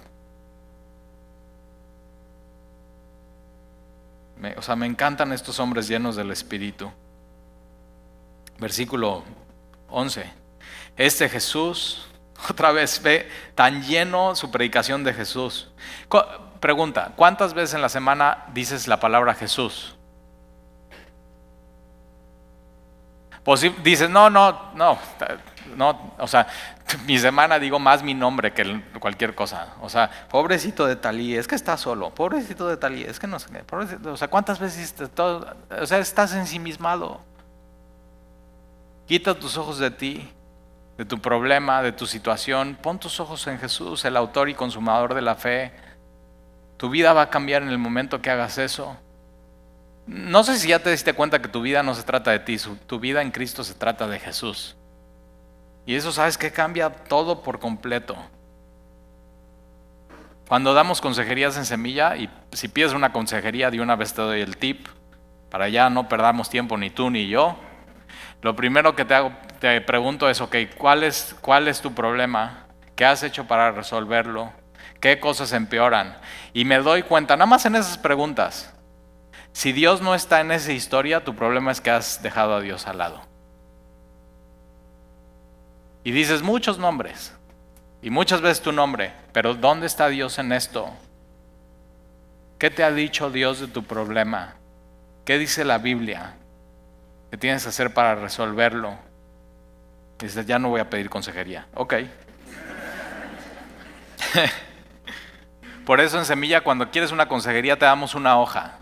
Me encantan estos hombres llenos del Espíritu. Versículo 11. Este Jesús, otra vez ve tan lleno su predicación de Jesús. Pregunta, ¿cuántas veces en la semana dices la palabra Jesús? Pues si dices, no, o sea, mi semana digo más mi nombre que cualquier cosa. O sea, pobrecito de Talí, es que está solo. Pobrecito de Talí, es que no sé qué. O sea, ¿cuántas veces o sea, estás ensimismado? Quita tus ojos de ti, de tu problema, de tu situación. Pon tus ojos en Jesús, el autor y consumador de la fe. Tu vida va a cambiar en el momento que hagas eso. No sé si ya te diste cuenta que tu vida no se trata de ti, tu vida en Cristo se trata de Jesús. Y eso, ¿sabes qué? Cambia todo por completo. Cuando damos consejerías en Semilla, y si pides una consejería, de una vez te doy el tip, para ya no perdamos tiempo ni tú ni yo. Lo primero que te pregunto es, ok, ¿cuál es tu problema? ¿Qué has hecho para resolverlo? ¿Qué cosas empeoran? Y me doy cuenta, nada más en esas preguntas, si Dios no está en esa historia, tu problema es que has dejado a Dios al lado. Y dices muchos nombres, y muchas veces tu nombre, pero ¿dónde está Dios en esto? ¿Qué te ha dicho Dios de tu problema? ¿Qué dice la Biblia? ¿Qué tienes que hacer para resolverlo? Dices, ya no voy a pedir consejería. Ok. Por eso en Semilla, cuando quieres una consejería, te damos una hoja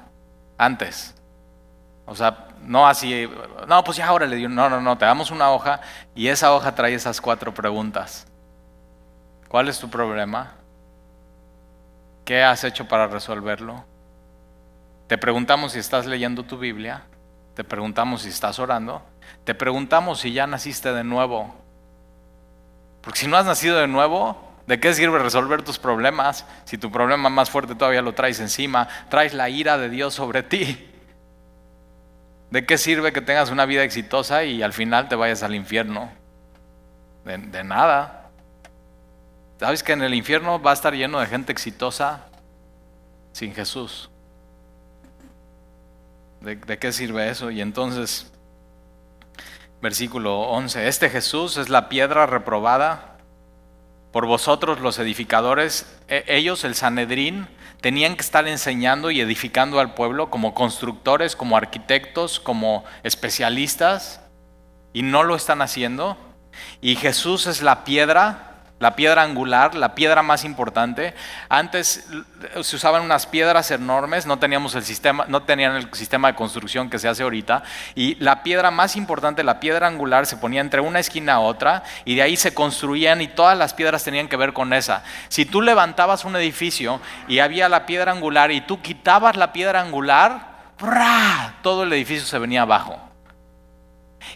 antes. O sea, no así, no, pues ya ahora le digo, no, te damos una hoja y esa hoja trae esas 4 preguntas. ¿Cuál es tu problema? ¿Qué has hecho para resolverlo? Te preguntamos si estás leyendo tu Biblia, te preguntamos si estás orando, te preguntamos si ya naciste de nuevo. Porque si no has nacido de nuevo, ¿de qué sirve resolver tus problemas? Si tu problema más fuerte todavía lo traes encima, traes la ira de Dios sobre ti. ¿De qué sirve que tengas una vida exitosa y al final te vayas al infierno? De nada. ¿Sabes que en el infierno va a estar lleno de gente exitosa sin Jesús? ¿De qué sirve eso? Y entonces, versículo 11, este Jesús es la piedra reprobada por vosotros los edificadores. Ellos, el Sanedrín, tenían que estar enseñando y edificando al pueblo como constructores, como arquitectos, como especialistas, y no lo están haciendo. Y Jesús es la piedra angular, la piedra más importante. Antes se usaban unas piedras enormes, no tenían el sistema de construcción que se hace ahorita, y la piedra más importante, la piedra angular, se ponía entre una esquina a otra, y de ahí se construían, y todas las piedras tenían que ver con esa. Si tú levantabas un edificio y había la piedra angular y tú quitabas la piedra angular, ¡bra!, todo el edificio se venía abajo.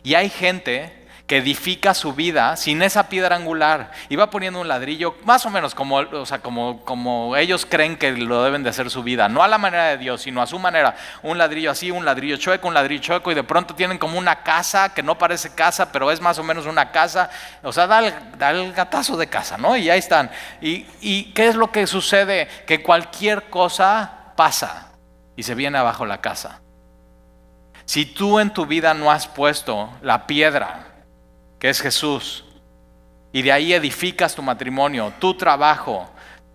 Y hay gente que edifica su vida sin esa piedra angular y va poniendo un ladrillo más o menos como ellos creen que lo deben de hacer su vida, no a la manera de Dios, sino a su manera, un ladrillo así, un ladrillo chueco, y de pronto tienen como una casa que no parece casa, pero es más o menos una casa. O sea, da el gatazo de casa, ¿no? Y ahí están. ¿Y qué es lo que sucede? Que cualquier cosa pasa y se viene abajo la casa. Si tú en tu vida no has puesto la piedra, que es Jesús, y de ahí edificas tu matrimonio, tu trabajo,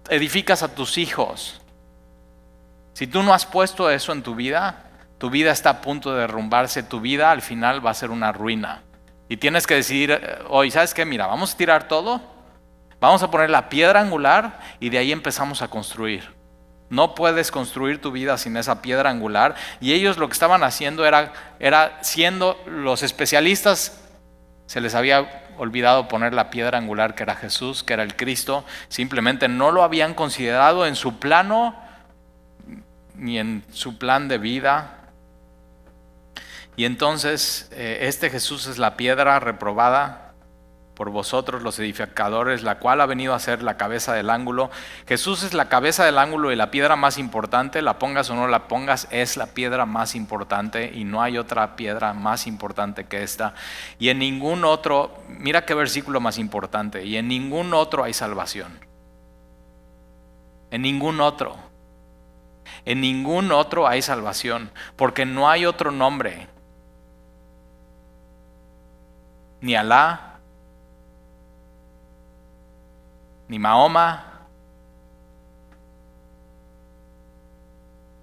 edificas a tus hijos. Si tú no has puesto eso en tu vida está a punto de derrumbarse, tu vida al final va a ser una ruina. Y tienes que decidir hoy, ¿sabes qué? Mira, vamos a tirar todo, vamos a poner la piedra angular y de ahí empezamos a construir. No puedes construir tu vida sin esa piedra angular. Y ellos lo que estaban haciendo era siendo los especialistas, se les había olvidado poner la piedra angular que era Jesús, que era el Cristo. Simplemente no lo habían considerado en su plano ni en su plan de vida. Y entonces este Jesús es la piedra reprobada por vosotros los edificadores, la cual ha venido a ser la cabeza del ángulo. Jesús es la cabeza del ángulo y la piedra más importante, la pongas o no la pongas, es la piedra más importante y no hay otra piedra más importante que esta. Y en ningún otro, mira qué versículo más importante, y en ningún otro hay salvación. En ningún otro. En ningún otro hay salvación, porque no hay otro nombre. Ni Alá, ni Mahoma,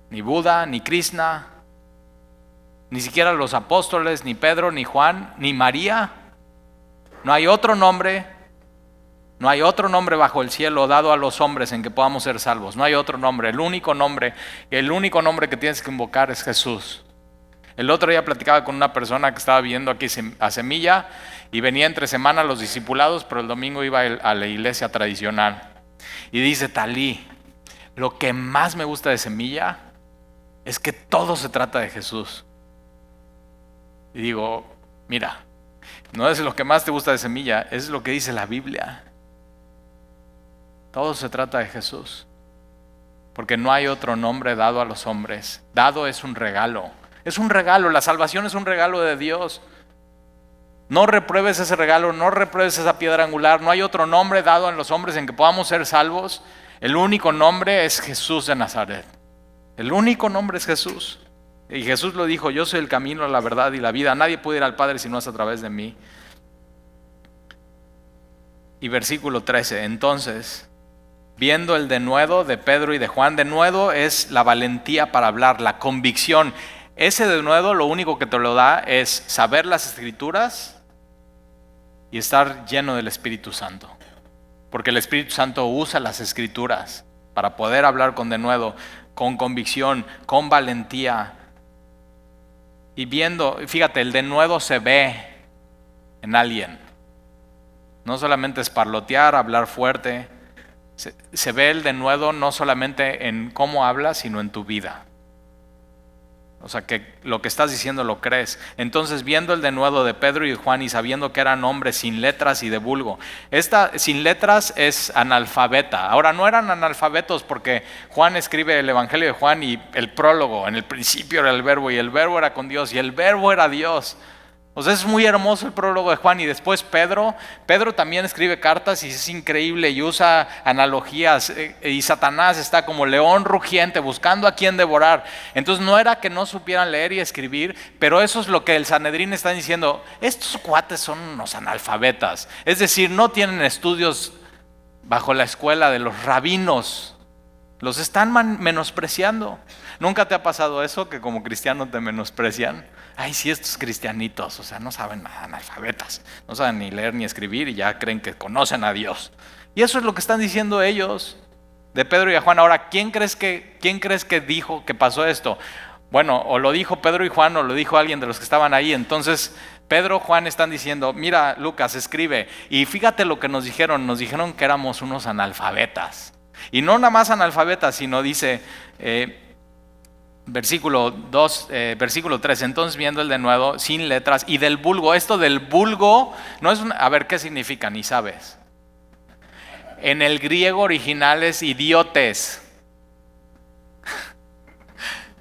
ni Buda, ni Krishna, ni siquiera los apóstoles, ni Pedro, ni Juan, ni María. No hay otro nombre, no hay otro nombre bajo el cielo dado a los hombres en que podamos ser salvos. No hay otro nombre, el único nombre que tienes que invocar es Jesús. El otro día platicaba con una persona que estaba viviendo aquí a Semilla y venía entre semana los discipulados, pero el domingo iba a la iglesia tradicional. Y dice, Talí, lo que más me gusta de Semilla es que todo se trata de Jesús. Y digo, mira, no es lo que más te gusta de Semilla, es lo que dice la Biblia. Todo se trata de Jesús. Porque no hay otro nombre dado a los hombres. Dado es un regalo. Es un regalo, la salvación es un regalo de Dios. No repruebes ese regalo, no repruebes esa piedra angular. No hay otro nombre dado a los hombres en que podamos ser salvos. El único nombre es Jesús de Nazaret. El único nombre es Jesús. Y Jesús lo dijo, yo soy el camino, la verdad y la vida. Nadie puede ir al Padre si no es a través de mí. Y versículo 13, entonces, viendo el denuedo de Pedro y de Juan, denuedo es la valentía para hablar, la convicción. Ese denuedo lo único que te lo da es saber las Escrituras y estar lleno del Espíritu Santo. Porque el Espíritu Santo usa las Escrituras para poder hablar con denuedo, con convicción, con valentía. Y viendo, fíjate, el denuedo se ve en alguien. No solamente es parlotear, hablar fuerte. Se ve el denuedo no solamente en cómo hablas, sino en tu vida. O sea, que lo que estás diciendo lo crees. Entonces, viendo el denuedo de Pedro y Juan y sabiendo que eran hombres sin letras y de vulgo. Esta sin letras es analfabeta. Ahora, no eran analfabetos porque Juan escribe el Evangelio de Juan y el prólogo. En el principio era el verbo y el verbo era con Dios y el verbo era Dios. O sea, es muy hermoso el prólogo de Juan. Y después Pedro también escribe cartas y es increíble y usa analogías. Y Satanás está como león rugiente buscando a quien devorar. Entonces no era que no supieran leer y escribir, pero eso es lo que el Sanedrín está diciendo. Estos cuates son unos analfabetas. Es decir, no tienen estudios bajo la escuela de los rabinos. Los están menospreciando. ¿Nunca te ha pasado eso, que como cristiano te menosprecian? Ay, sí, estos cristianitos, o sea, no saben nada, analfabetas. No saben ni leer ni escribir y ya creen que conocen a Dios. Y eso es lo que están diciendo ellos de Pedro y a Juan. Ahora, ¿quién crees que dijo que pasó esto? Bueno, o lo dijo Pedro y Juan o lo dijo alguien de los que estaban ahí. Entonces, Pedro y Juan están diciendo, mira, Lucas, escribe. Y fíjate lo que nos dijeron que éramos unos analfabetas. Y no nada más analfabetas, sino dice... Versículo 3, entonces viendo el denuedo sin letras y del vulgo. Esto del vulgo no es a ver qué significa, ni sabes. En el griego original es idiotes.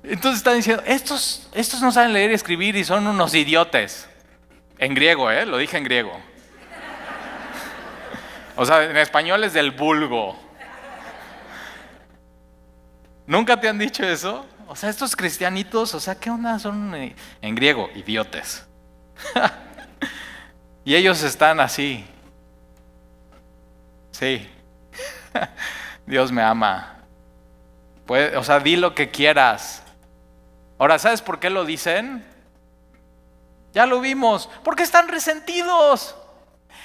Entonces están diciendo, estos no saben leer y escribir y son unos idiotes. En griego, lo dije en griego. O sea, en español es del vulgo. ¿Nunca te han dicho eso? O sea, estos cristianitos, o sea, ¿qué onda? Son en griego, idiotes. Y ellos están así. Sí. Dios me ama. O sea, di lo que quieras. Ahora, ¿sabes por qué lo dicen? Ya lo vimos. Porque están resentidos.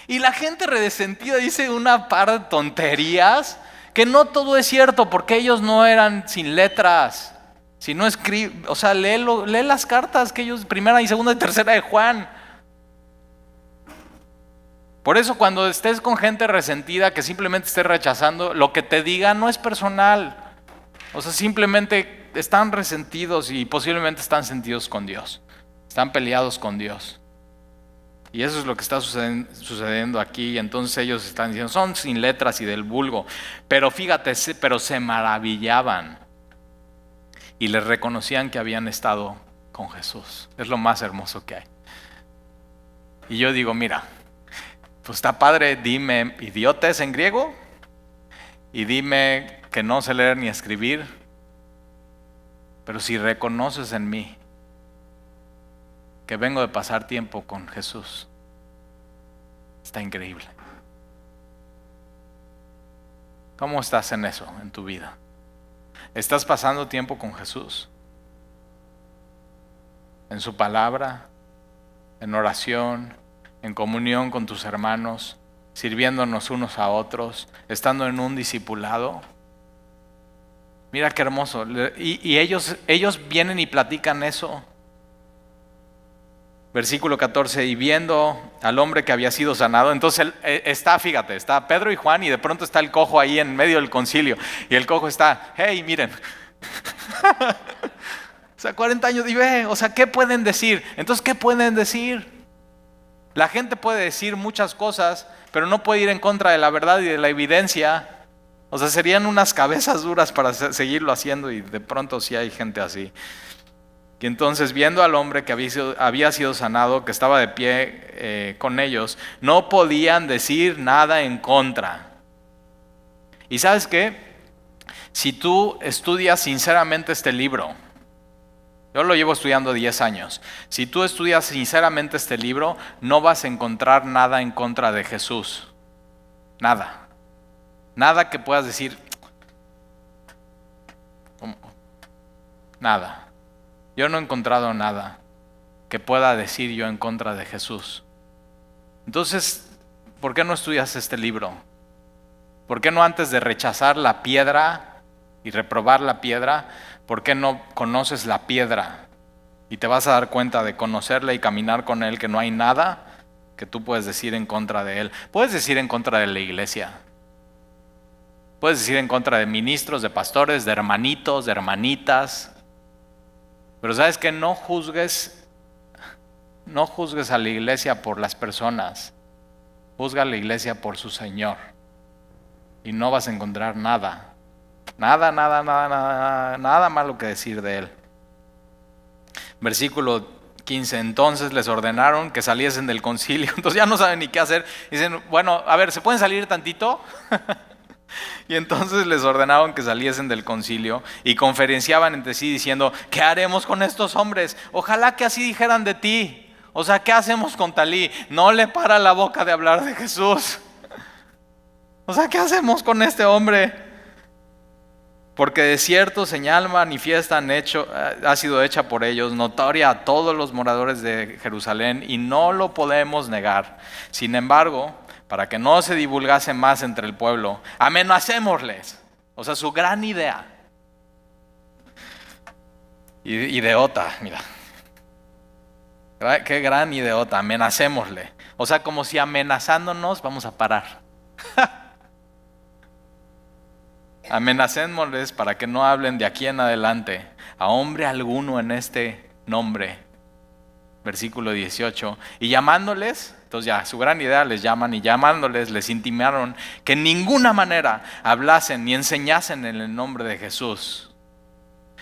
Y la gente resentida dice una par de tonterías que no todo es cierto, porque ellos no eran sin letras. Si no escribe, o sea, lee las cartas que ellos, primera y segunda y tercera de Juan. Por eso cuando estés con gente resentida que simplemente esté rechazando, lo que te diga no es personal. O sea, simplemente están resentidos y posiblemente están sentidos con Dios. Están peleados con Dios. Y eso es lo que está sucediendo aquí. Entonces ellos están diciendo, son sin letras y del vulgo. Pero fíjate, pero se maravillaban. Y les reconocían que habían estado con Jesús. Es lo más hermoso que hay. Y yo digo, mira, pues está padre, dime idiotes en griego. Y dime que no sé leer ni escribir. Pero si reconoces en mí que vengo de pasar tiempo con Jesús, está increíble. ¿Cómo estás en eso, en tu vida? ¿Estás pasando tiempo con Jesús? En su palabra, en oración, en comunión con tus hermanos, sirviéndonos unos a otros, estando en un discipulado. Mira qué hermoso. Y ellos vienen y platican eso. Versículo 14, y viendo al hombre que había sido sanado, entonces fíjate, está Pedro y Juan y de pronto está el cojo ahí en medio del concilio y el cojo está, hey, miren, o sea, 40 años, y ve, o sea, ¿qué pueden decir? Entonces, ¿qué pueden decir? La gente puede decir muchas cosas, pero no puede ir en contra de la verdad y de la evidencia. O sea, serían unas cabezas duras para seguirlo haciendo y de pronto sí hay gente así. Y entonces, viendo al hombre que había sido sanado, que estaba de pie con ellos, no podían decir nada en contra. ¿Y sabes qué? Si tú estudias sinceramente este libro, yo lo llevo estudiando 10 años, si tú estudias sinceramente este libro, no vas a encontrar nada en contra de Jesús. Nada. Nada que puedas decir. Nada. Yo no he encontrado nada que pueda decir yo en contra de Jesús. Entonces, ¿por qué no estudias este libro? ¿Por qué no antes de rechazar la piedra y reprobar la piedra, por qué no conoces la piedra? Y te vas a dar cuenta de conocerla y caminar con él, que no hay nada que tú puedes decir en contra de él. Puedes decir en contra de la iglesia. Puedes decir en contra de ministros, de pastores, de hermanitos, de hermanitas. Pero sabes que no juzgues a la iglesia por las personas. Juzga a la iglesia por su Señor. Y no vas a encontrar nada malo que decir de él. Versículo 15, entonces les ordenaron que saliesen del concilio. Entonces ya no saben ni qué hacer. Dicen, bueno, a ver, ¿se pueden salir tantito? Y entonces les ordenaron que saliesen del concilio y conferenciaban entre sí diciendo, ¿qué haremos con estos hombres? Ojalá que así dijeran de ti. O sea, ¿qué hacemos con Talí? No le para la boca de hablar de Jesús. O sea, ¿qué hacemos con este hombre? Porque de cierto señal manifiesta ha sido hecha por ellos, notoria a todos los moradores de Jerusalén, y no lo podemos negar. Sin embargo, para que no se divulgase más entre el pueblo, amenacémosles. O sea, su gran idea. Idiota, mira. Qué gran idiota, amenacémosle. O sea, como si amenazándonos vamos a parar. Amenacémosles para que no hablen de aquí en adelante a hombre alguno en este nombre. Versículo 18. Y llamándoles, entonces ya su gran idea, les llaman y llamándoles les intimaron que en ninguna manera hablasen ni enseñasen en el nombre de Jesús.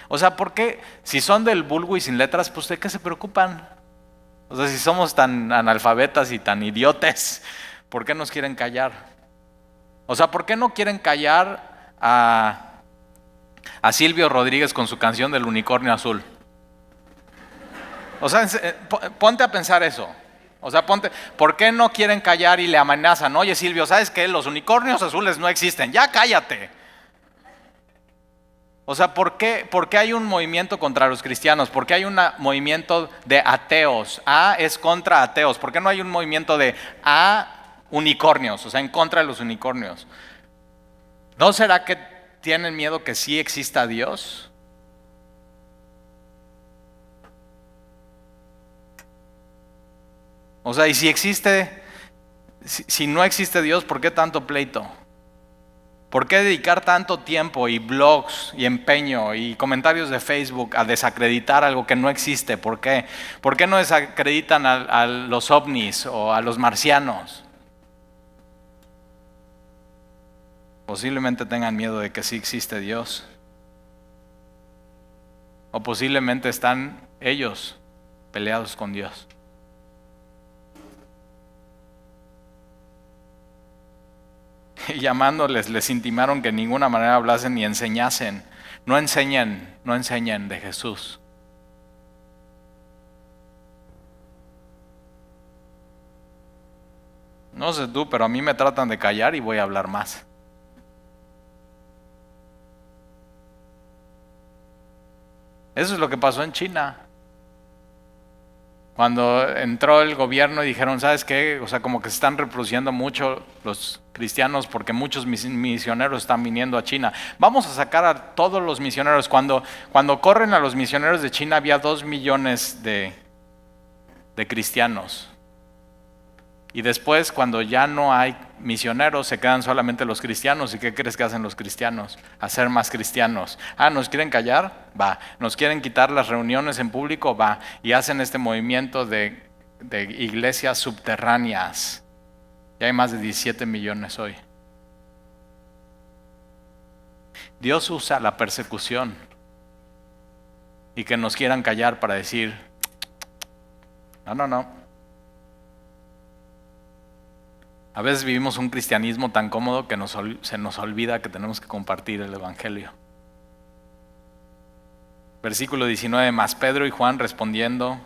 O sea, ¿por qué? Si son del vulgo y sin letras, pues ¿de qué se preocupan? O sea, si somos tan analfabetas y tan idiotes, ¿por qué nos quieren callar? O sea, ¿por qué no quieren callar a A Silvio Rodríguez con su canción del unicornio azul. O sea, ponte a pensar eso. O sea, ¿por qué no quieren callar y le amenazan? Oye, Silvio, ¿sabes qué? Los unicornios azules no existen. Ya cállate. O sea, ¿por qué hay un movimiento contra los cristianos? ¿Por qué hay un movimiento de ateos? A es contra ateos. ¿Por qué no hay un movimiento de unicornios? O sea, en contra de los unicornios. ¿No será que tienen miedo que sí exista Dios? O sea, y si no existe Dios, ¿por qué tanto pleito? ¿Por qué dedicar tanto tiempo y blogs y empeño y comentarios de Facebook a desacreditar algo que no existe? ¿Por qué? ¿Por qué no desacreditan a los ovnis o a los marcianos? Posiblemente tengan miedo de que sí existe Dios. O posiblemente están ellos peleados con Dios. Y llamándoles, les intimaron que de ninguna manera hablasen ni enseñasen. No enseñen de Jesús. No sé tú, pero a mí me tratan de callar y voy a hablar más. Eso es lo que pasó en China. Cuando entró el gobierno y dijeron, ¿sabes qué? O sea, como que se están reproduciendo mucho los cristianos porque muchos misioneros están viniendo a China. Vamos a sacar a todos los misioneros. Cuando corren a los misioneros de China había 2 millones de cristianos. Y después, cuando ya no hay misioneros, se quedan solamente los cristianos. ¿Y qué crees que hacen los cristianos? Hacer más cristianos. ¿Nos quieren callar? Va. ¿Nos quieren quitar las reuniones en público? Va. Y hacen este movimiento de iglesias subterráneas. Ya hay más de 17 millones hoy. Dios usa la persecución y que nos quieran callar para decir, no. A veces vivimos un cristianismo tan cómodo que se nos olvida que tenemos que compartir el evangelio. Versículo 19, más Pedro y Juan respondieron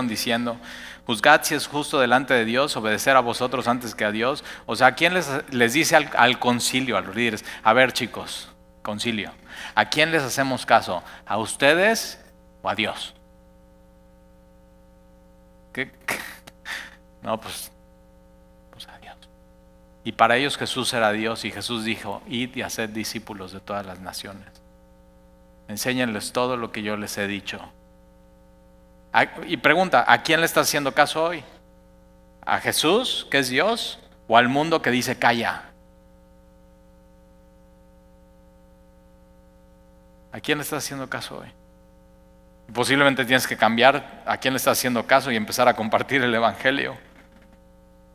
diciendo, juzgad si es justo delante de Dios obedecer a vosotros antes que a Dios. O sea, ¿a quién les dice al concilio, a los líderes? A ver, chicos, concilio, ¿a quién les hacemos caso? ¿A ustedes o a Dios? ¿Qué? No, pues a Dios. Y para ellos Jesús era Dios y Jesús dijo, id y haced discípulos de todas las naciones. Enséñenles todo lo que yo les he dicho. Y pregunta, ¿a quién le estás haciendo caso hoy? ¿A Jesús, que es Dios? ¿O al mundo que dice calla? ¿A quién le estás haciendo caso hoy? Posiblemente tienes que cambiar a quién le estás haciendo caso y empezar a compartir el evangelio.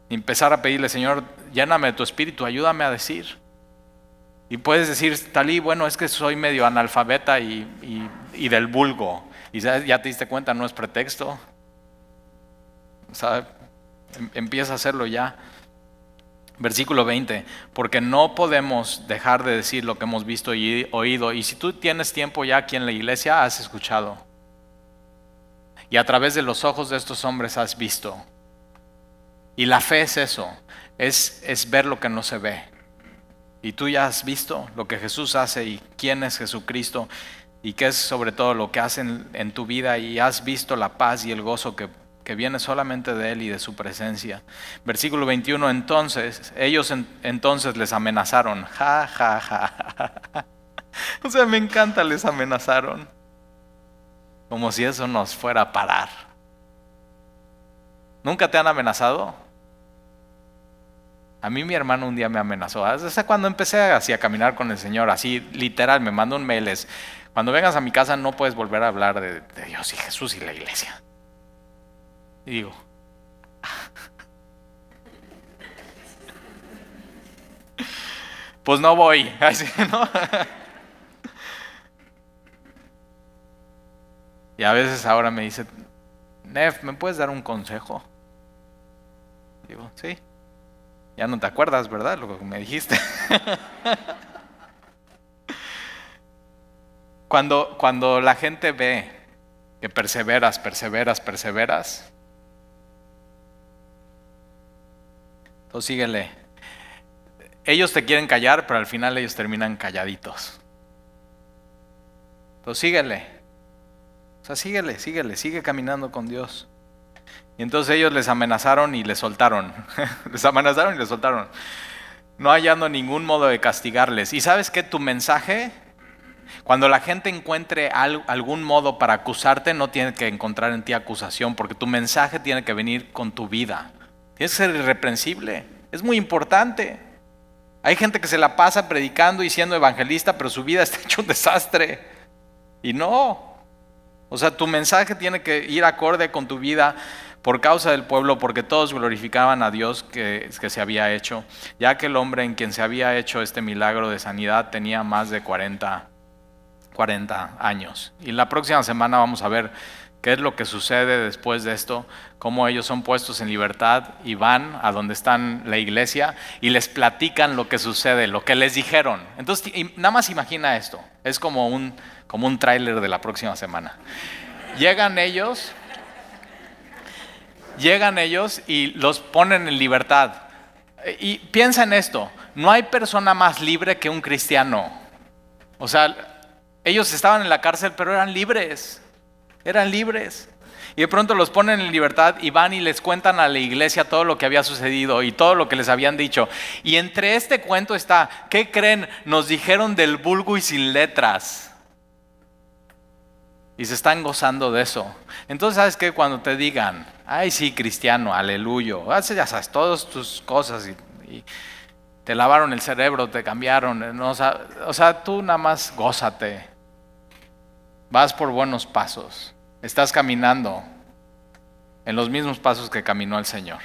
Y empezar a pedirle, Señor, lléname de tu espíritu, ayúdame a decir. Y puedes decir, Talí, bueno, es que soy medio analfabeta y del vulgo. Y ya te diste cuenta, no es pretexto. O sea, empieza a hacerlo ya. Versículo 20, porque no podemos dejar de decir lo que hemos visto y oído. Y si tú tienes tiempo ya aquí en la iglesia, has escuchado. Y a través de los ojos de estos hombres has visto. Y la fe es eso, es ver lo que no se ve. Y tú ya has visto lo que Jesús hace y quién es Jesucristo y qué es sobre todo lo que hace en tu vida y has visto la paz y el gozo que viene solamente de Él y de su presencia. Versículo 21, entonces, ellos entonces les amenazaron. O sea, me encanta, les amenazaron. Como si eso nos fuera a parar. ¿Nunca te han amenazado? A mí mi hermano un día me amenazó. Desde cuando empecé así a caminar con el Señor, así literal, me mandó un mail. Cuando vengas a mi casa no puedes volver a hablar de Dios y Jesús y la iglesia. Y digo, pues no voy. Así, ¿no? Y a veces ahora me dice, Nef, ¿me puedes dar un consejo? Digo, sí. Ya no te acuerdas, ¿verdad? Lo que me dijiste. Cuando la gente ve que perseveras, entonces síguele. Ellos te quieren callar, pero al final ellos terminan calladitos. Entonces síguele. O sea, sigue caminando con Dios. Y entonces ellos les amenazaron y les soltaron. Les amenazaron y les soltaron. No hallando ningún modo de castigarles. ¿Y sabes qué? Tu mensaje, cuando la gente encuentre algún modo para acusarte, no tiene que encontrar en ti acusación, porque tu mensaje tiene que venir con tu vida. Tienes que ser irreprensible. Es muy importante. Hay gente que se la pasa predicando y siendo evangelista, pero su vida está hecho un desastre. Y no. O sea, tu mensaje tiene que ir acorde con tu vida por causa del pueblo, porque todos glorificaban a Dios que se había hecho, ya que el hombre en quien se había hecho este milagro de sanidad tenía más de 40 años. Y la próxima semana vamos a ver qué es lo que sucede después de esto, cómo ellos son puestos en libertad y van a donde está la iglesia y les platican lo que sucede, lo que les dijeron. Entonces, nada más imagina esto, es como un tráiler de la próxima semana. Llegan ellos y los ponen en libertad. Y piensa en esto, no hay persona más libre que un cristiano. O sea, ellos estaban en la cárcel, pero eran libres. Y de pronto los ponen en libertad y van y les cuentan a la iglesia todo lo que había sucedido y todo lo que les habían dicho. Y entre este cuento está, ¿qué creen? Nos dijeron del vulgo y sin letras. Y se están gozando de eso. Entonces, ¿sabes qué? Cuando te digan, ay sí, cristiano, aleluya, ya sabes, todas tus cosas y te lavaron el cerebro, te cambiaron, ¿no? O sea, tú nada más gózate. Vas por buenos pasos. Estás caminando en los mismos pasos que caminó el Señor.